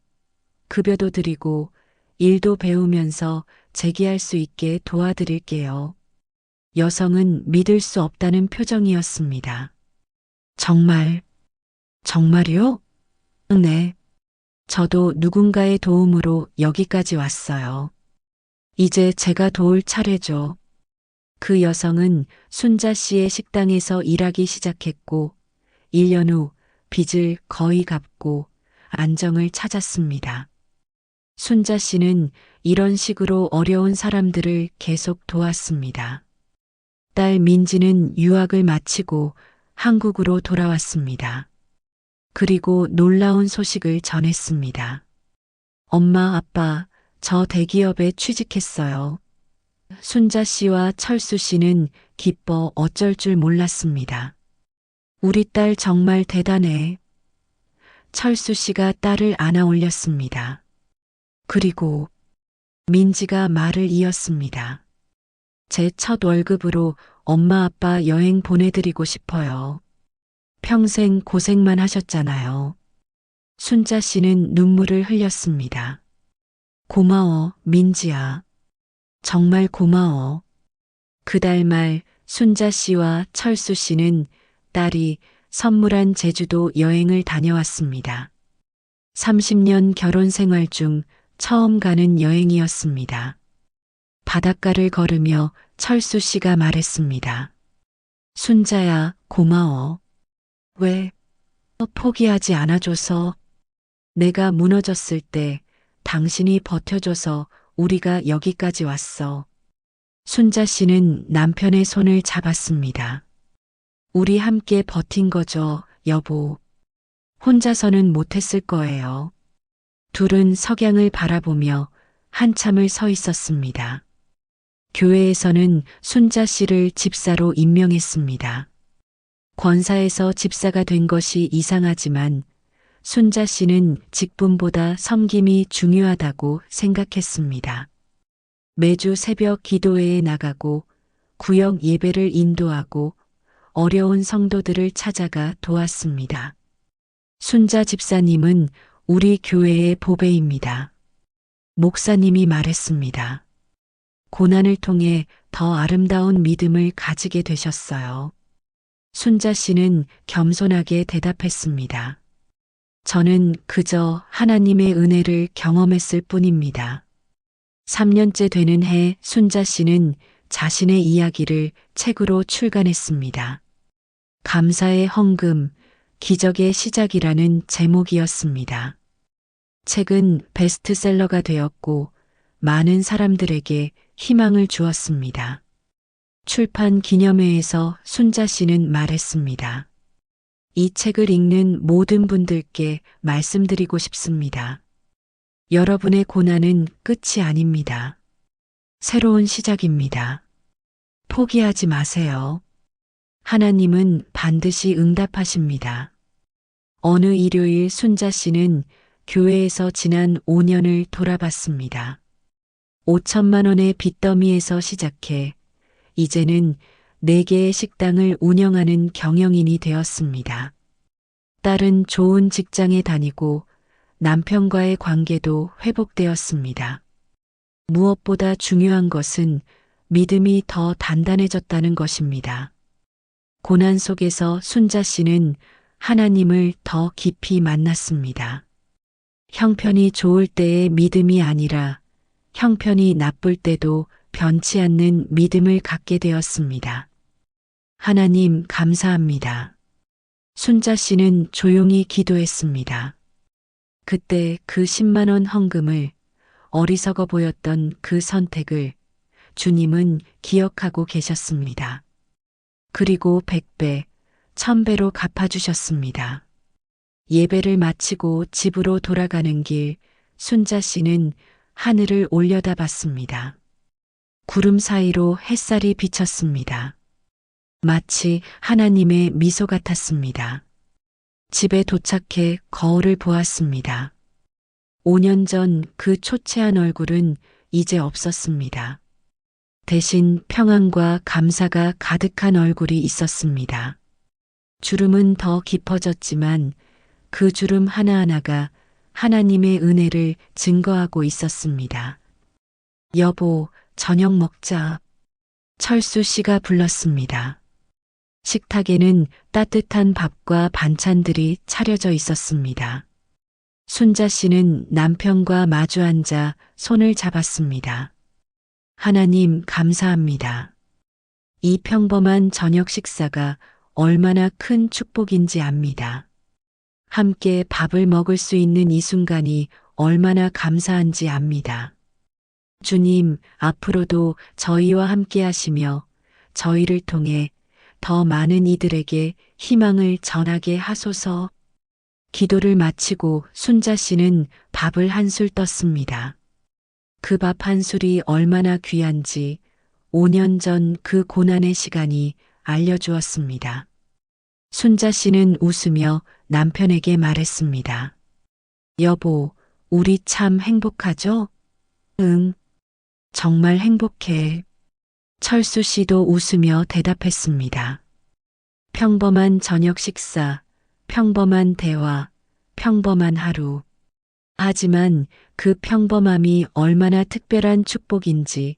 급여도 드리고 일도 배우면서 재기할 수 있게 도와드릴게요. 여성은 믿을 수 없다는 표정이었습니다. 정말, 정말요? 네. 저도 누군가의 도움으로 여기까지 왔어요. 이제 제가 도울 차례죠. 그 여성은 순자 씨의 식당에서 일하기 시작했고, 1년 후 빚을 거의 갚고 안정을 찾았습니다. 순자 씨는 이런 식으로 어려운 사람들을 계속 도왔습니다. 딸 민지는 유학을 마치고 한국으로 돌아왔습니다. 그리고 놀라운 소식을 전했습니다. 엄마, 아빠, 저 대기업에 취직했어요. 순자 씨와 철수 씨는 기뻐 어쩔 줄 몰랐습니다. 우리 딸 정말 대단해. 철수 씨가 딸을 안아 올렸습니다. 그리고 민지가 말을 이었습니다. 제 첫 월급으로 엄마 아빠 여행 보내드리고 싶어요. 평생 고생만 하셨잖아요. 순자 씨는 눈물을 흘렸습니다. 고마워, 민지야. 정말 고마워. 그달 말 순자 씨와 철수 씨는 딸이 선물한 제주도 여행을 다녀왔습니다. 30년 결혼 생활 중 처음 가는 여행이었습니다. 바닷가를 걸으며 철수 씨가 말했습니다. 순자야, 고마워. 왜? 포기하지 않아줘서. 내가 무너졌을 때 당신이 버텨줘서 우리가 여기까지 왔어. 순자 씨는 남편의 손을 잡았습니다. 우리 함께 버틴 거죠, 여보. 혼자서는 못했을 거예요. 둘은 석양을 바라보며 한참을 서 있었습니다. 교회에서는 순자 씨를 집사로 임명했습니다. 권사에서 집사가 된 것이 이상하지만 순자 씨는 직분보다 섬김이 중요하다고 생각했습니다. 매주 새벽 기도회에 나가고 구역 예배를 인도하고 어려운 성도들을 찾아가 도왔습니다. 순자 집사님은 우리 교회의 보배입니다. 목사님이 말했습니다. 고난을 통해 더 아름다운 믿음을 가지게 되셨어요. 순자 씨는 겸손하게 대답했습니다. 저는 그저 하나님의 은혜를 경험했을 뿐입니다. 3년째 되는 해 순자 씨는 자신의 이야기를 책으로 출간했습니다. 감사의 헌금, 기적의 시작이라는 제목이었습니다. 책은 베스트셀러가 되었고 많은 사람들에게 희망을 주었습니다. 출판 기념회에서 순자 씨는 말했습니다. 이 책을 읽는 모든 분들께 말씀드리고 싶습니다. 여러분의 고난은 끝이 아닙니다. 새로운 시작입니다. 포기하지 마세요. 하나님은 반드시 응답하십니다. 어느 일요일 순자 씨는 교회에서 지난 5년을 돌아봤습니다. 5천만 원의 빚더미에서 시작해 이제는 4개의 식당을 운영하는 경영인이 되었습니다. 딸은 좋은 직장에 다니고 남편과의 관계도 회복되었습니다. 무엇보다 중요한 것은 믿음이 더 단단해졌다는 것입니다. 고난 속에서 순자 씨는 하나님을 더 깊이 만났습니다. 형편이 좋을 때의 믿음이 아니라 형편이 나쁠 때도 변치 않는 믿음을 갖게 되었습니다. 하나님 감사합니다. 순자 씨는 조용히 기도했습니다. 그때 그 10만 원 헌금을 어리석어 보였던 그 선택을 주님은 기억하고 계셨습니다. 그리고 100배, 1000배로 갚아주셨습니다. 예배를 마치고 집으로 돌아가는 길 순자 씨는 하늘을 올려다봤습니다. 구름 사이로 햇살이 비쳤습니다. 마치 하나님의 미소 같았습니다. 집에 도착해 거울을 보았습니다. 5년 전 그 초췌한 얼굴은 이제 없었습니다. 대신 평안과 감사가 가득한 얼굴이 있었습니다. 주름은 더 깊어졌지만 그 주름 하나하나가 하나님의 은혜를 증거하고 있었습니다. 여보, 저녁 먹자. 철수 씨가 불렀습니다. 식탁에는 따뜻한 밥과 반찬들이 차려져 있었습니다. 순자 씨는 남편과 마주 앉아 손을 잡았습니다. 하나님 감사합니다. 이 평범한 저녁 식사가 얼마나 큰 축복인지 압니다. 함께 밥을 먹을 수 있는 이 순간이 얼마나 감사한지 압니다. 주님, 앞으로도 저희와 함께 하시며 저희를 통해 더 많은 이들에게 희망을 전하게 하소서. 기도를 마치고 순자 씨는 밥을 한술 떴습니다. 그 밥 한술이 얼마나 귀한지 5년 전 그 고난의 시간이 알려주었습니다. 순자 씨는 웃으며 남편에게 말했습니다. 여보, 우리 참 행복하죠? 응, 정말 행복해. 철수 씨도 웃으며 대답했습니다. 평범한 저녁 식사, 평범한 대화, 평범한 하루. 하지만 그 평범함이 얼마나 특별한 축복인지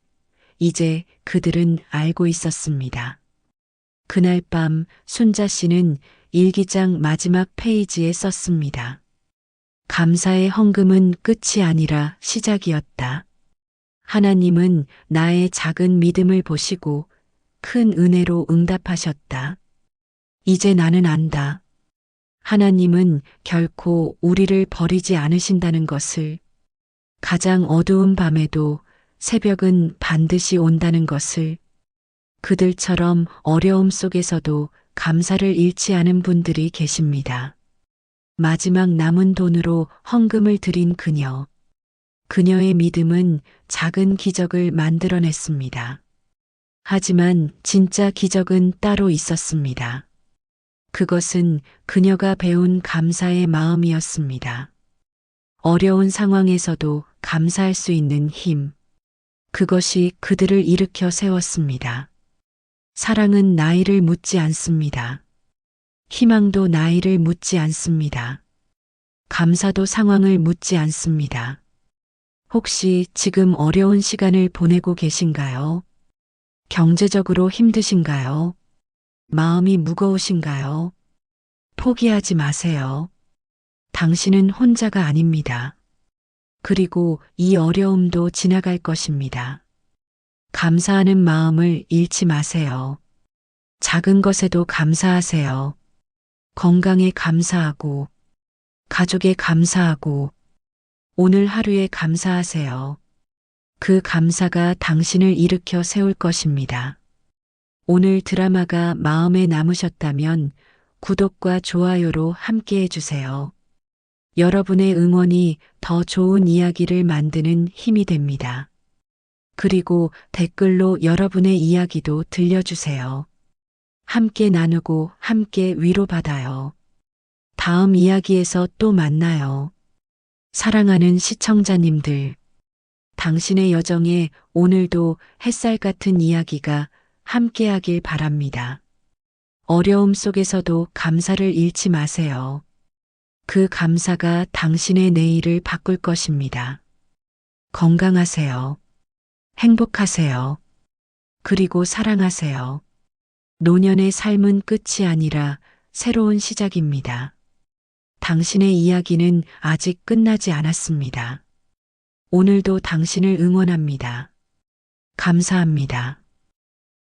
이제 그들은 알고 있었습니다. 그날 밤 순자 씨는 일기장 마지막 페이지에 썼습니다. 감사의 헌금은 끝이 아니라 시작이었다. 하나님은 나의 작은 믿음을 보시고 큰 은혜로 응답하셨다. 이제 나는 안다. 하나님은 결코 우리를 버리지 않으신다는 것을, 가장 어두운 밤에도 새벽은 반드시 온다는 것을, 그들처럼 어려움 속에서도 감사를 잃지 않은 분들이 계십니다. 마지막 남은 돈으로 헌금을 드린 그녀. 그녀의 믿음은 작은 기적을 만들어냈습니다. 하지만 진짜 기적은 따로 있었습니다. 그것은 그녀가 배운 감사의 마음이었습니다. 어려운 상황에서도 감사할 수 있는 힘. 그것이 그들을 일으켜 세웠습니다. 사랑은 나이를 묻지 않습니다. 희망도 나이를 묻지 않습니다. 감사도 상황을 묻지 않습니다. 혹시 지금 어려운 시간을 보내고 계신가요? 경제적으로 힘드신가요? 마음이 무거우신가요? 포기하지 마세요. 당신은 혼자가 아닙니다. 그리고 이 어려움도 지나갈 것입니다. 감사하는 마음을 잃지 마세요. 작은 것에도 감사하세요. 건강에 감사하고, 가족에 감사하고, 오늘 하루에 감사하세요. 그 감사가 당신을 일으켜 세울 것입니다. 오늘 드라마가 마음에 남으셨다면 구독과 좋아요로 함께 해주세요. 여러분의 응원이 더 좋은 이야기를 만드는 힘이 됩니다. 그리고 댓글로 여러분의 이야기도 들려주세요. 함께 나누고 함께 위로받아요. 다음 이야기에서 또 만나요. 사랑하는 시청자님들, 당신의 여정에 오늘도 햇살 같은 이야기가 함께하길 바랍니다. 어려움 속에서도 감사를 잃지 마세요. 그 감사가 당신의 내일을 바꿀 것입니다. 건강하세요. 행복하세요. 그리고 사랑하세요. 노년의 삶은 끝이 아니라 새로운 시작입니다. 당신의 이야기는 아직 끝나지 않았습니다. 오늘도 당신을 응원합니다. 감사합니다.